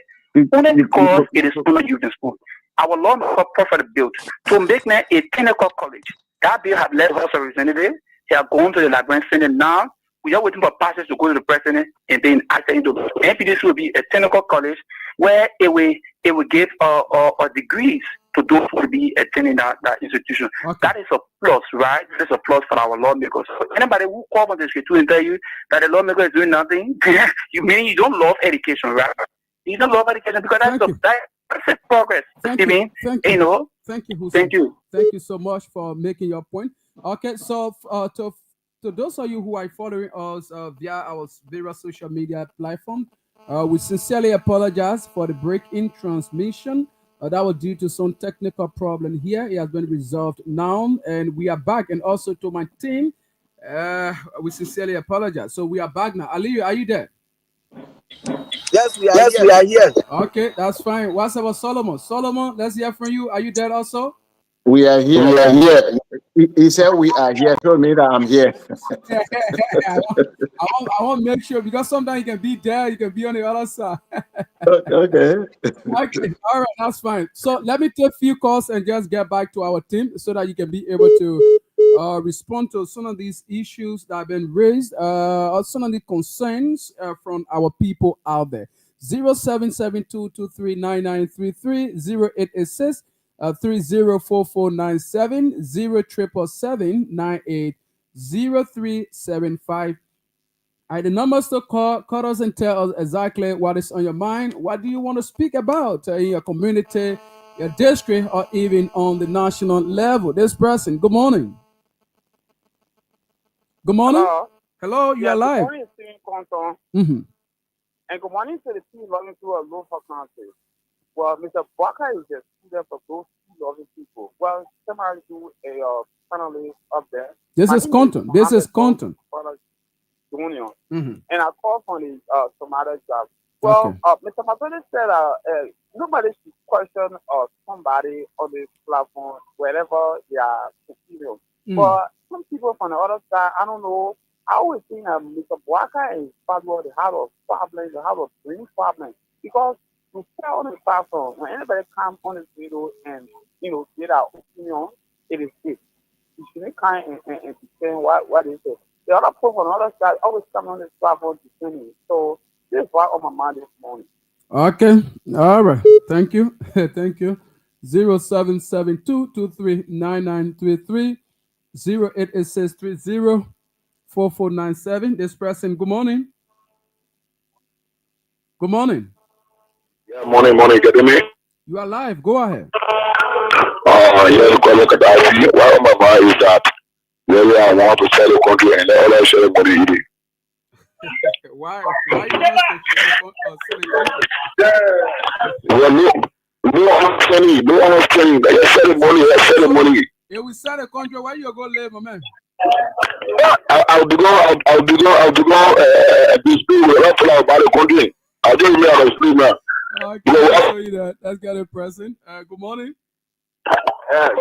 Speaker 13: only because it is under using school. Our law prophet built to make now a technical college. That bill have led House of Representatives. They are going to the Liberian Senate now. We are waiting for passage to go to the president and then acted into law. NPDC will be a technical college where it will give degrees to those who will be attending that institution.
Speaker 1: Okay.
Speaker 13: That is a plus, right? That is a plus for our lawmakers. So anybody who calls on the street and tell you that the lawmaker is doing nothing, you mean you don't love education, right? You don't love education because that's progress.
Speaker 1: Thank you.
Speaker 13: Hussein.
Speaker 1: Thank you so much for making your point. Okay, so to those of you who are following us via our various social media platforms, we sincerely apologize for the break in transmission. That was due to some technical problem here. It has been resolved now, and we are back. And also to my team, we sincerely apologize. So we are back now. Ali, are you there?
Speaker 9: Yes, we are here.
Speaker 1: Okay, that's fine. What's about Solomon? Solomon, let's hear from you. Are you there also?
Speaker 4: We are here. He said we are here. Told me that I'm here.
Speaker 1: I want to make sure, because sometimes you can be there, you can be on the other side.
Speaker 4: Okay.
Speaker 1: Okay, all right, that's fine. So let me take a few calls and just get back to our team so that you can be able to respond to some of these issues that have been raised, or some of the concerns from our people out there. 0772239933 0886 304497 0375. The numbers to call us and tell us exactly what is on your mind. What do you want to speak about in your community, your district, or even on the national level? This person, good morning. Good morning. Hello, you are live.
Speaker 18: Good morning, Stephen Compton.
Speaker 1: Mm-hmm.
Speaker 18: And good morning to the team running through a local country. Well, Mr. Walker is a student for those two loving people. Well, somebody do a panelist up there.
Speaker 1: This
Speaker 18: My
Speaker 1: is
Speaker 18: name
Speaker 1: content. This is content.
Speaker 18: Junior,
Speaker 1: Mhm.
Speaker 18: and I called from the some other job. Well,
Speaker 1: Okay.
Speaker 18: Mr. Matoni said nobody should question somebody on this platform wherever they are opinion. But some people from the other side, I don't know. I always think that Mr. Walker and Father they have a problem, they have a brain problem because you say on the platform when anybody comes on the video and get our opinion, it is it. You shouldn't come and defend what is it. The other people on the other side always come on this platform defending. So this is why on my mind this morning.
Speaker 1: Okay. All right. Thank you. Thank you. 0772239933 088630447. This person, good morning. Good morning.
Speaker 17: Yeah, morning, get me?
Speaker 1: You are live. Go ahead.
Speaker 17: Yes, because look at that. Why on my mind is that really I want to sell the country and all I share money in it.
Speaker 1: Why you want us to sell the country?
Speaker 17: Well, no understanding, no understanding. I sell the money,
Speaker 1: If we sell the country, where you go live, my man?
Speaker 17: I'll be dispute with a lot about the country. I'll just be out of sleep now.
Speaker 1: Okay, I'll show you that. Let's get a present. Good morning.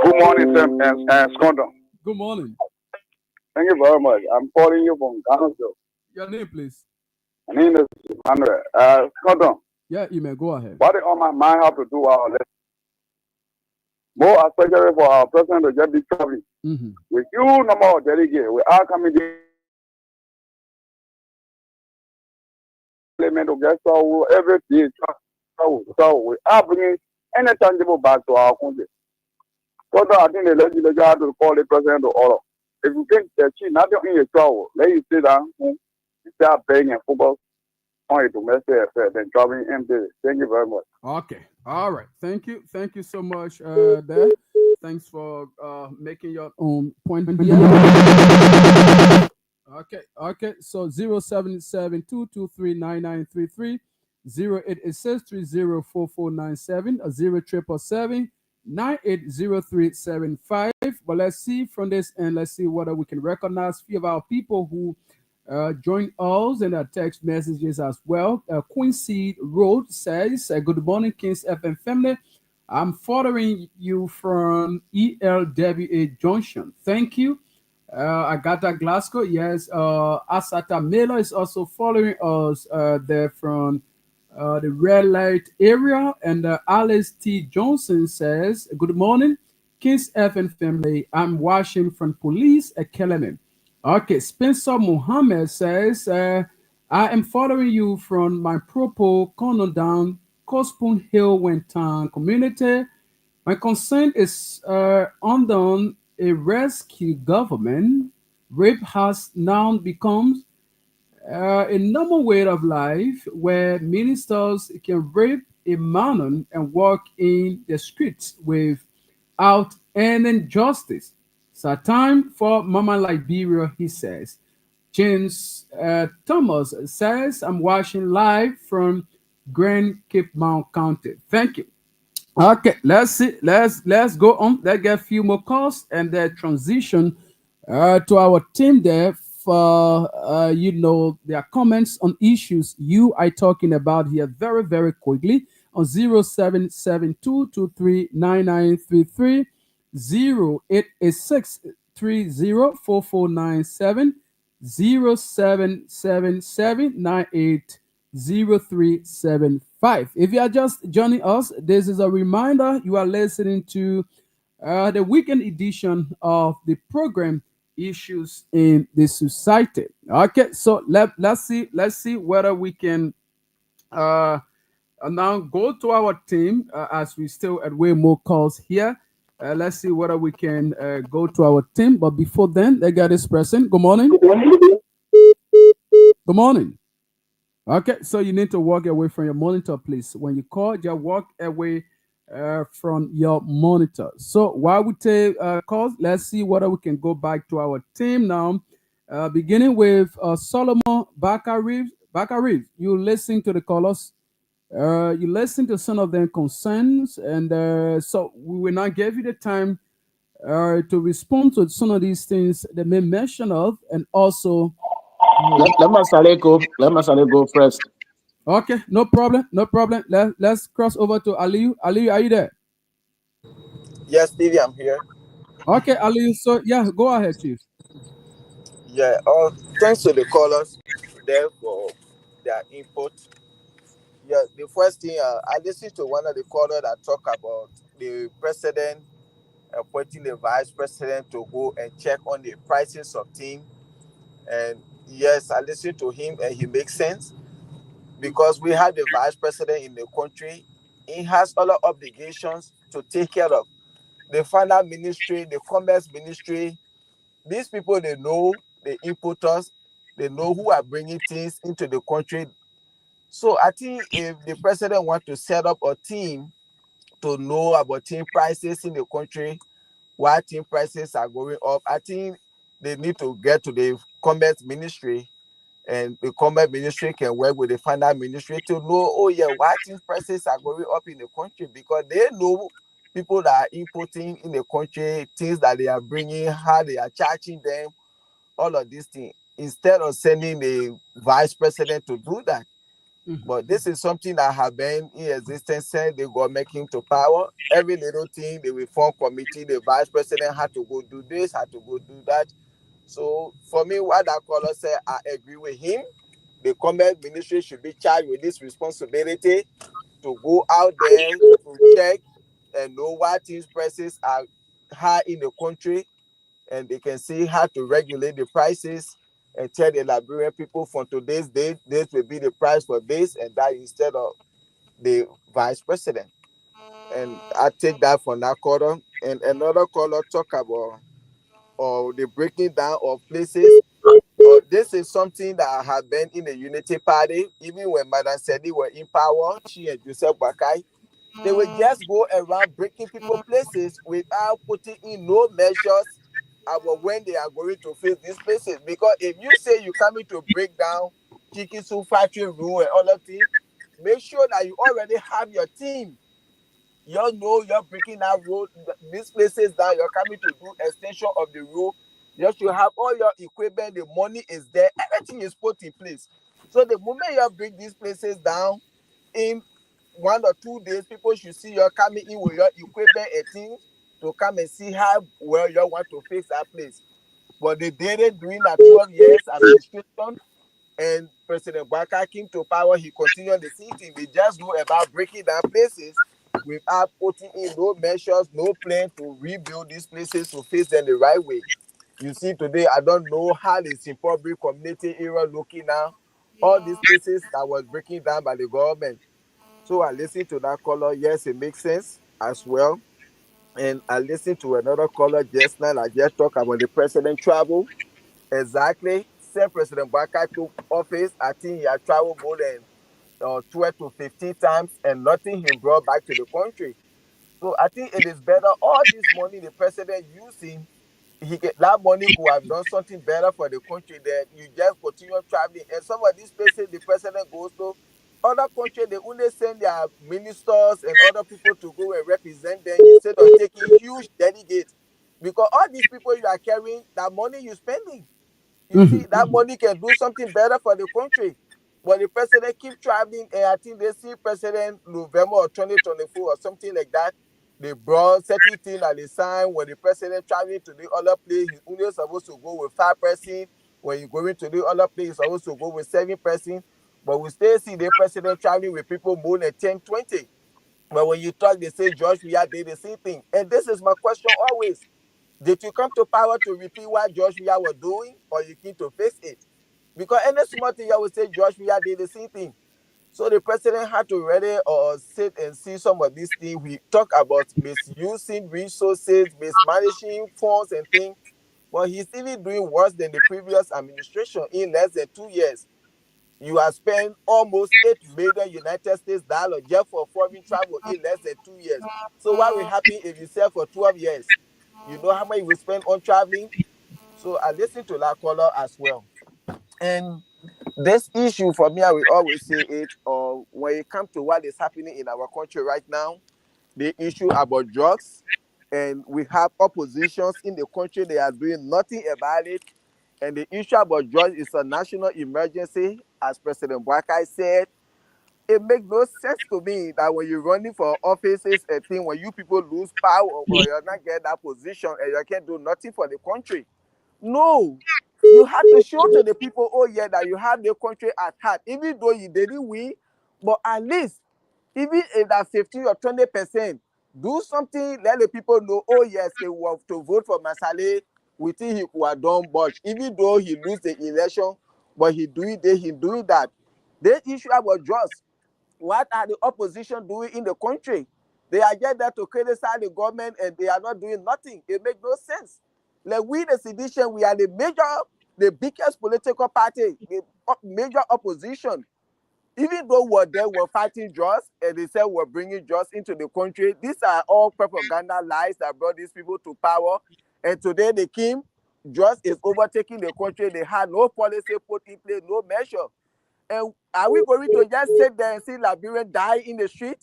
Speaker 19: Good morning, Scotland.
Speaker 1: Good morning.
Speaker 19: Thank you very much. I'm calling you from Ghana.
Speaker 1: Your name, please.
Speaker 19: My name is Emmanuel. Scotland.
Speaker 1: Yeah, you may go ahead.
Speaker 19: What on my mind have to do our list? More especially for our president to just be traveling.
Speaker 1: Mm-hmm.
Speaker 19: With you number of delegates, we are coming there. To get so everything. So we are bringing any tangible back to our country. So I think the legislature have to call the president to order. If you think that she nothing in your trouble, let you sit down and start paying and focus on a domestic affair than traveling empty. Thank you very much.
Speaker 1: Okay. All right. Thank you. Thank you so much, there. Thanks for making your own point. Okay. Okay. So 0772239933 088630447 07777 980375. But let's see from this and let's see whether we can recognize few of our people who join us in our text messages as well. Quincy Road says, Good morning, Kings FM family. I'm following you from ELWA Junction. Thank you. Agatha Glasgow, yes. Asata Miller is also following us there from the red light area. And Alice T. Johnson says, Good morning, Kings FM family. I'm watching from Police Academy. Okay, Spencer Mohammed says, I am following you from my Propo Down Cospun Hill Wentown community. My concern is under a rescue government. Rape has now become a normal way of life where ministers can rape a man and walk in the streets without any justice. So time for Mama Liberia, he says. James Thomas says, I'm watching live from Grand Cape Mount County. Thank you. Okay, let's see. Let's go on. Let's get a few more calls and then transition to our team there for their comments on issues you are talking about here very, very quickly on 0772239933 0886304497 0777980375. If you are just joining us, this is a reminder you are listening to the weekend edition of the program Issues in the Society. Okay, so let's see whether we can now go to our team as we still at way more calls here. Let's see whether we can go to our team. But before then, they got this person. Good morning. Good morning. Okay, so you need to walk away from your monitor, please. When you call, just walk away from your monitor. So while we take calls, let's see whether we can go back to our team now. Beginning with Solomon Bakari. Bakari, you listen to the callers. You listen to some of their concerns, and so we will not give you the time to respond to some of these things they may mention of, and also.
Speaker 4: Let Masale go. Let Masale go first.
Speaker 1: Okay, no problem, no problem. Let's cross over to Aliyu. Aliyu, are you there?
Speaker 9: Yes, Stevie, I'm here.
Speaker 1: Okay, Aliyu. So yeah, go ahead, Chief.
Speaker 9: Yeah. Thanks to the callers there for their input. Yeah, the first thing I listened to one of the callers that talk about the president appointing the vice president to go and check on the prices of things. And yes, I listened to him and he makes sense because we have the vice president in the country. He has other obligations to take care of. The finance ministry, the commerce ministry, these people, they know the importers, they know who are bringing things into the country. So I think if the president want to set up a team to know about tin prices in the country, why tin prices are going up, I think they need to get to the commerce ministry, and the commerce ministry can work with the finance ministry to know, oh yeah, why tin prices are going up in the country, because they know people that are importing in the country, things that they are bringing, how they are charging them, all of these things, instead of sending the vice president to do that. But this is something that have been in existence since they got making to power. Every little thing, they will form committee. The vice president had to go do this, had to go do that. So for me, what that caller said, I agree with him. The commerce ministry should be charged with this responsibility to go out there to check and know why things prices are high in the country, and they can see how to regulate the prices and tell the Liberian people from today's date, this will be the price for this and that, instead of the vice president. And I take that from that caller. And another caller talk about the breaking down of places. This is something that have been in the Unity Party, even when Madam Sedi were in power, she and Joseph Bakai. They will just go around breaking people places without putting in no measures about when they are going to face these places. Because if you say you're coming to break down chicken soup factory rule and other things, make sure that you already have your team. You know you're breaking that road, these places down, you're coming to do extension of the road. You should have all your equipment, the money is there, everything is put in place. So the moment you break these places down, in 1 or 2 days, people should see you coming in with your equipment and things to come and see how well you want to fix that place. But they did it during that 12 years administration, and President Baka came to power. He continued the same thing. They just go about breaking down places without putting in no measures, no plan to rebuild these places to face them the right way. You see, today, I don't know how the Zimbabwe community area looking now. All these places that was breaking down by the government. So I listened to that caller. Yes, it makes sense as well. And I listened to another caller just now. I just talked about the president travel. Exactly. Since President Baka took office, I think he had traveled more than 12 to 15 times, and nothing he brought back to the country. So I think it is better. All this money the president using, that money could have done something better for the country, that you just continue traveling. And some of these places the president goes to, other countries, they only send their ministers and other people to go and represent them instead of taking huge delegates. Because all these people you are carrying, that money you spending, you see, that money can do something better for the country. But the president keep traveling, and I think they see President November of 2024 or something like that. They brought certain thing that they signed when the president traveling to the other place. He's only supposed to go with 5 person. When you going to the other place, he's supposed to go with 7 person. But we still see the president traveling with people more than 10, 20. But when you talk, they say George Weah did the same thing. And this is my question always. Did you come to power to repeat what George Weah was doing, or you came to face it? Because any small thing I would say George Weah did the same thing. So the president had to really sit and see some of these things. We talk about misusing resources, mismanaging funds and things. But he's even doing worse than the previous administration in less than 2 years. You have spent almost $8 million just for foreign travel in less than 2 years. So what will happen if you sell for 12 years? You know how much you will spend on traveling? So I listened to that caller as well. And This issue for me, I will always say it, or when it comes to what is happening in our country right now, the issue about drugs, and we have oppositions in the country, they are doing nothing about it. And the issue about drugs is a national emergency, as President Bwakai said. It makes no sense to me that when you're running for offices and thing, when you people lose power or you're not getting that position and you can't do nothing for the country. No, you have to show to the people, oh yeah, that you have the country at heart, even though you didn't win, but at least, even if that 15 or 20%, do something, let the people know, oh yes, they want to vote for Masale, we think he could have done much, even though he lose the election, but he doing this, he doing that. The issue about drugs, what are the opposition doing in the country? They are just there to criticize the government and they are not doing nothing. It makes no sense. Like we, the sedition, we are the biggest political party, the major opposition. Even though we're fighting drugs and they said we're bringing drugs into the country, these are all propaganda lies that brought these people to power. And today they came, drugs is overtaking the country. They had no policy put in place, no measure. And are we going to just sit there and see Liberians die in the street?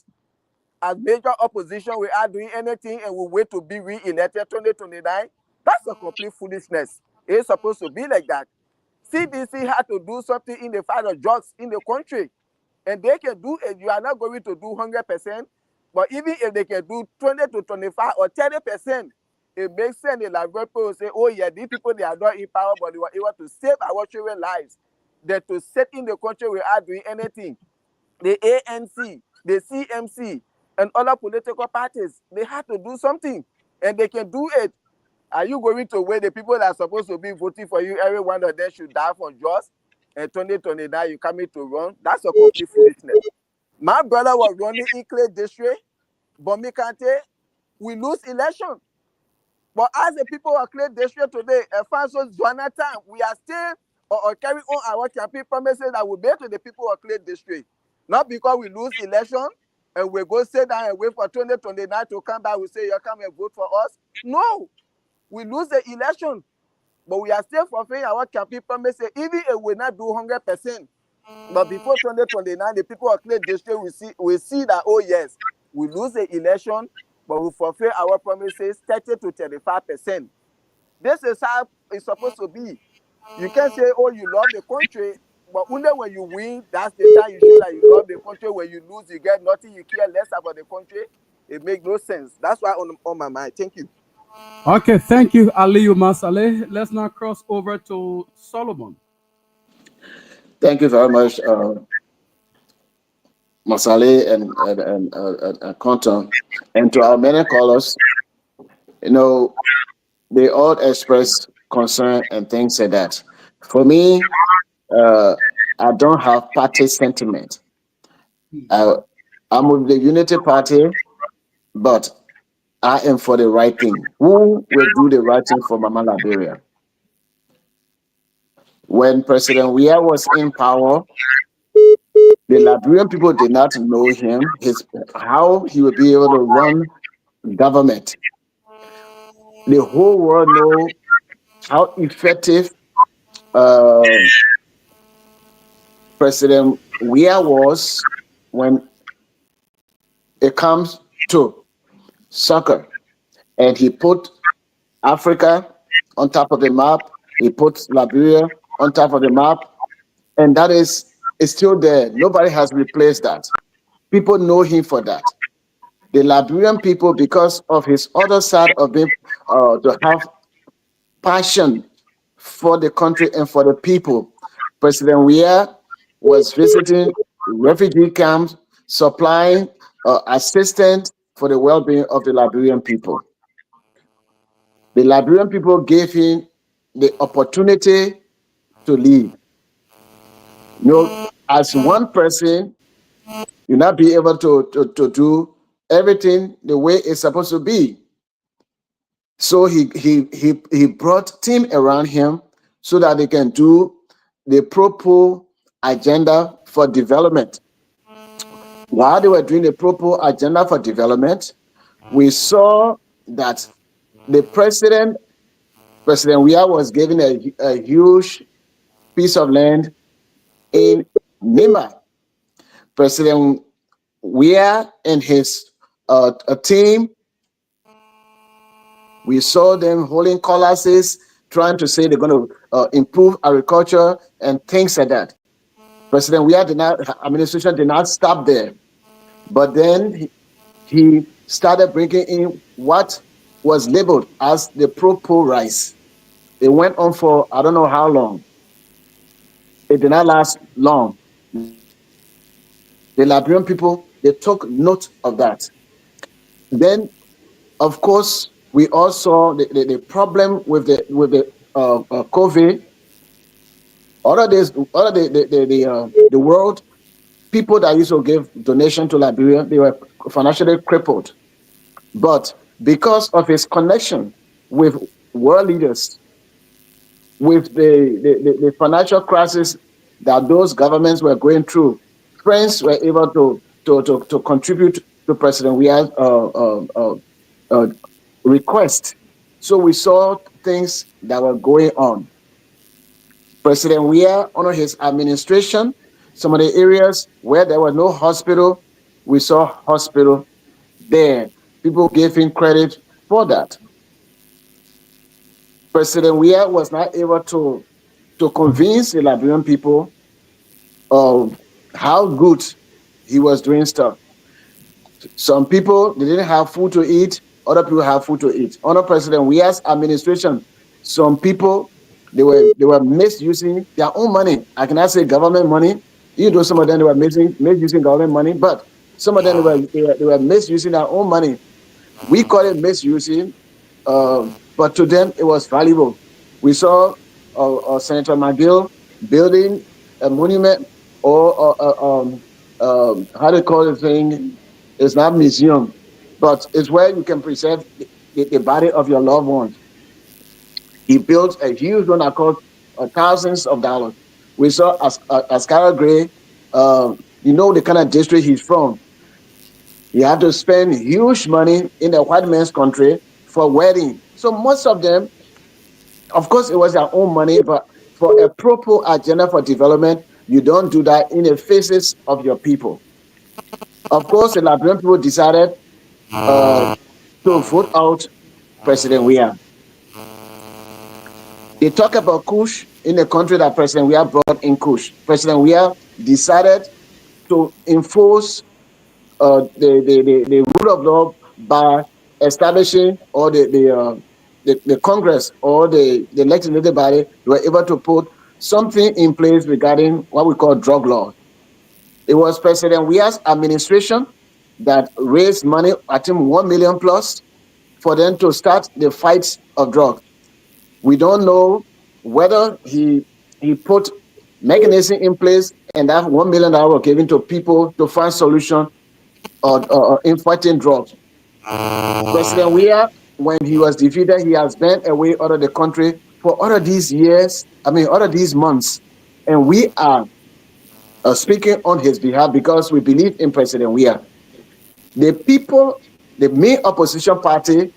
Speaker 9: As major opposition, we are doing anything and we wait to be re-elected 2029? That's a complete foolishness. It's supposed to be like that. CDC had to do something in the fight of drugs in the country. And they can do it. You are not going to do 100%. But even if they can do 20 to 25 or 30%, it makes sense. The Liberian people say, oh yeah, these people, they are not in power, but they were able to save our children's lives. That to set in the country without doing anything. The ANC, the CMC, and other political parties, they have to do something, and they can do it. Are you going to wait the people that are supposed to be voting for you, every one of them should die from drugs, and 2029 you coming to run? That's a complete foolishness. My brother was running in Clay District, Bomi Kante, we lose election. But as the people of Clay District today, Alfonso Jonathan, we are still carry on our campaign promises that we made to the people of Clay District. Not because we lose election and we go sit down and wait for 2029 to come back, we say, you come and vote for us. No, we lose the election, but we are still fulfilling our campaign promises, even if we not do 100%. But before 2029, the people of Clay District will see that, oh yes, we lose the election, but we fulfill our promises 30 to 35%. This is how it's supposed to be. You can't say, oh, you love the country, but only when you win, that's the time you show that you love the country. When you lose, you get nothing, you care less about the country. It makes no sense. That's why on my mind. Thank you.
Speaker 1: Okay, thank you, Aliyu Masale. Let's now cross over to Solomon.
Speaker 4: Thank you very much, Masale and Quantum. And to our many callers, you know, they all express concern and things like that. For me, I don't have party sentiment. I'm with the Unity Party, but I am for the right thing. Who will do the right thing for Mama Liberia? When President Weah was in power, the Liberian people did not know him, how he would be able to run government. The whole world know how effective President Weah was when it comes to soccer. And he put Africa on top of the map. He put Liberia on top of the map. And that is still there. Nobody has replaced that. People know him for that. The Liberian people, because of his other side of being to have passion for the country and for the people. President Weah was visiting refugee camps, supplying assistance for the well-being of the Liberian people. The Liberian people gave him the opportunity to lead. You know, as one person, you not be able to do everything the way it's supposed to be. So he brought team around him so that they can do the proper agenda for development. While they were doing the proper agenda for development, we saw that the President Weah was given a huge piece of land in Nima. President Weah and his a team, we saw them holding classes, trying to say they're going to improve agriculture and things like that. President Weah administration did not stop there, but then he started bringing in what was labeled as the pro-poor rice. It went on for I don't know how long. It did not last long. The Liberian people, they took note of that. Then, of course, we also saw the problem with the COVID. All of the world people that used to give donation to Liberia, they were financially crippled. But because of his connection with world leaders, with the financial crisis that those governments were going through, friends were able to contribute to President Weah's request. So we saw things that were going on. President Weah, under his administration, some of the areas where there was no hospital, we saw hospital there. People gave him credit for that. President Weah was not able to convince the Liberian people of how good he was doing stuff. Some people, they didn't have food to eat. Other people have food to eat. Under President Weah's administration, some people, they were misusing their own money. I cannot say government money. Even though some of them they were misusing government money, but some of them they were misusing their own money. We call it misusing, but to them it was valuable. We saw Senator McGill building a monument or how do you call the thing? It's not museum, but it's where you can preserve the body of your loved ones. He built a huge one that cost thousands of dollars. We saw Ascara Gray, you know the kind of district he's from. He had to spend huge money in the white man's country for wedding. So most of them, of course, it was their own money, but for a proper agenda for development, you don't do that in the faces of your people. Of course, the Liberian people decided to vote out President Weah. They talk about Kush in the country that President Weah brought in Kush. President Weah decided to enforce the rule of law by establishing or the Congress or the legislative body were able to put something in place regarding what we call drug law. It was President Weah's administration that raised money, I think 1 million plus, for them to start the fight of drugs. We don't know whether he put mechanism in place and that $1 million was given to people to find solution in fighting drugs. President Weah, when he was defeated, he has been away out of the country for all of these years, all of these months. And we are speaking on his behalf because we believe in President Weah. The people, the main opposition party,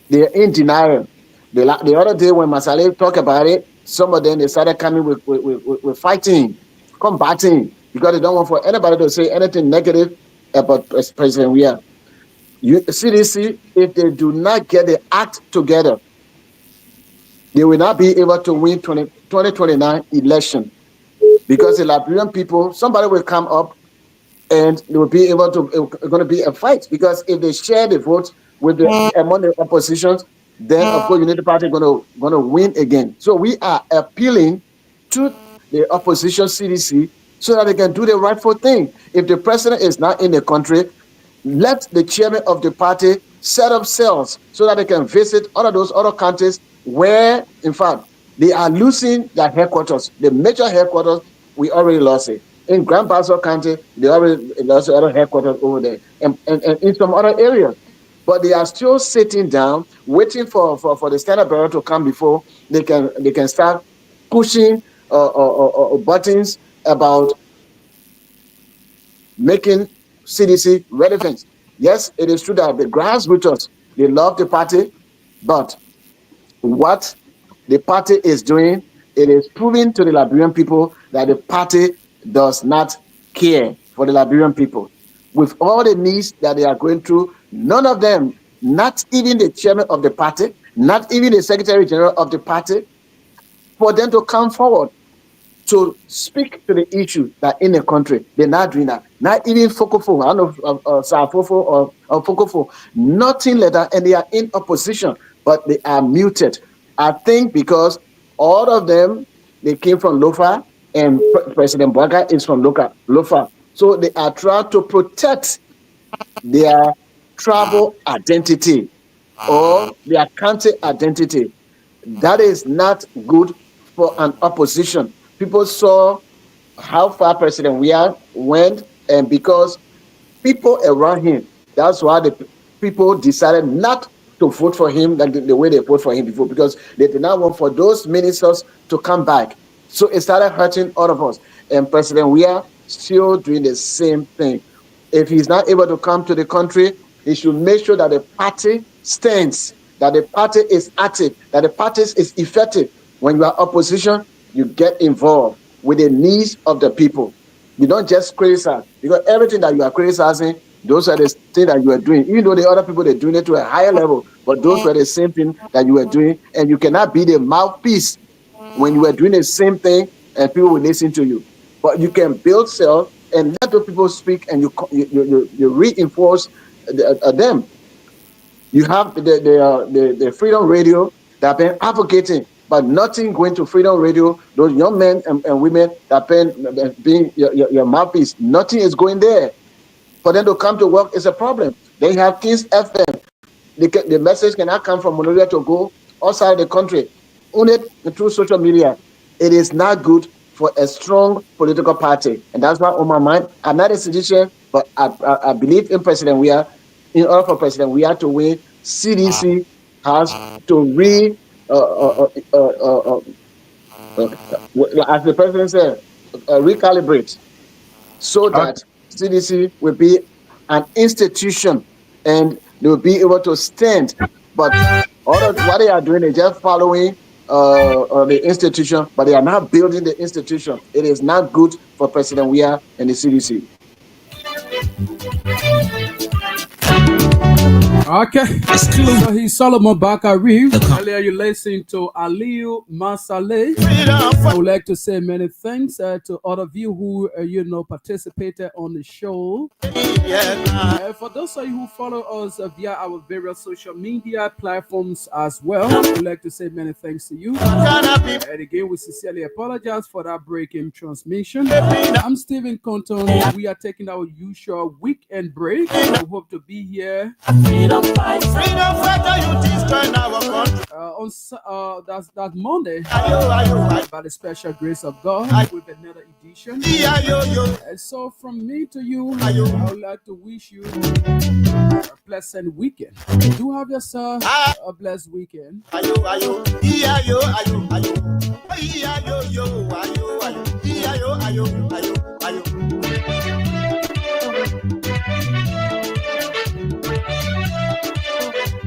Speaker 4: they're in denial. The other day when Masale talked about it, some of them, they started coming with fighting, combating, because they don't want for anybody to say anything negative about President Weah. CDC, if they do not get the act together, they will not be able to win 2029 election. Because the Liberian people, somebody will come up and they will be able to, it's going to be a fight. Because if they share the votes with among the oppositions, then of course Unity Party going to win again. So we are appealing to the opposition CDC so that they can do the rightful thing. If the president is not in the country, let the chairman of the party set up cells so that they can visit all of those other countries where, in fact, they are losing their headquarters. The major headquarters, we already lost it. In Grand Bassa County, they already lost the other headquarters over there, and in some other areas. But they are still sitting down, waiting for the Standard Bureau to come before they can start pushing buttons about making CDC relevant. Yes, it is true that the grassroots, they love the party, but what the party is doing, it is proving to the Liberian people that the party does not care for the Liberian people. With all the needs that they are going through, none of them, not even the chairman of the party, not even the secretary general of the party, for them to come forward to speak to the issue that in the country, they're not doing that. Not even Fokofo, I don't know, Safofo or Fokofo, nothing like that, and they are in opposition, but they are muted. I think because all of them, they came from Lofa, and President Bwaga is from Lofa. So they are trying to protect their tribal identity or their country identity. That is not good for an opposition. People saw how far President Weah went, and because people around him, that's why the people decided not to vote for him like the way they voted for him before, because they did not want for those ministers to come back. So it started hurting all of us. And President Weah still doing the same thing. If he's not able to come to the country, he should make sure that the party stands, that the party is active, that the party is effective. When you are opposition, you get involved with the needs of the people. You don't just criticize, because everything that you are criticizing, those are the things that you are doing. Even though the other people, they're doing it to a higher level, but those were the same thing that you were doing, and you cannot be the mouthpiece when you were doing the same thing and people will listen to you. But you can build self and let the people speak, and you reinforce them. You have the Freedom Radio that have been advocating, but nothing going to Freedom Radio. Those young men and women that have been being your mouthpiece, nothing is going there. For them to come to work is a problem. They have Kings FM. The message cannot come from Monrovia to go outside the country. Only through social media. It is not good for a strong political party. And that's why on my mind, I'm not a sedition, but I believe in President Weah. In order for President Weah to win, CDC has to as the president said, recalibrate, so that CDC will be an institution and they will be able to stand. But what they are doing is just following the institution, but they are not building the institution. It is not good for President Weah and the CDC.
Speaker 1: Okay. So he's Solomon Bakari. Earlier you listened to Aliu Masale. I would like to say many thanks to all of you who participated on the show. For those of you who follow us via our various social media platforms as well, I would like to say many thanks to you. And again, we sincerely apologize for that breaking transmission. I'm Stephen Compton. We are taking our usual weekend break. I hope to be here
Speaker 8: Freedom fighter, you destroy our country.
Speaker 1: On that Monday, by the special grace of God, with another edition. And so, from me to you, I would like to wish you a pleasant weekend. Do have yourself a blessed weekend.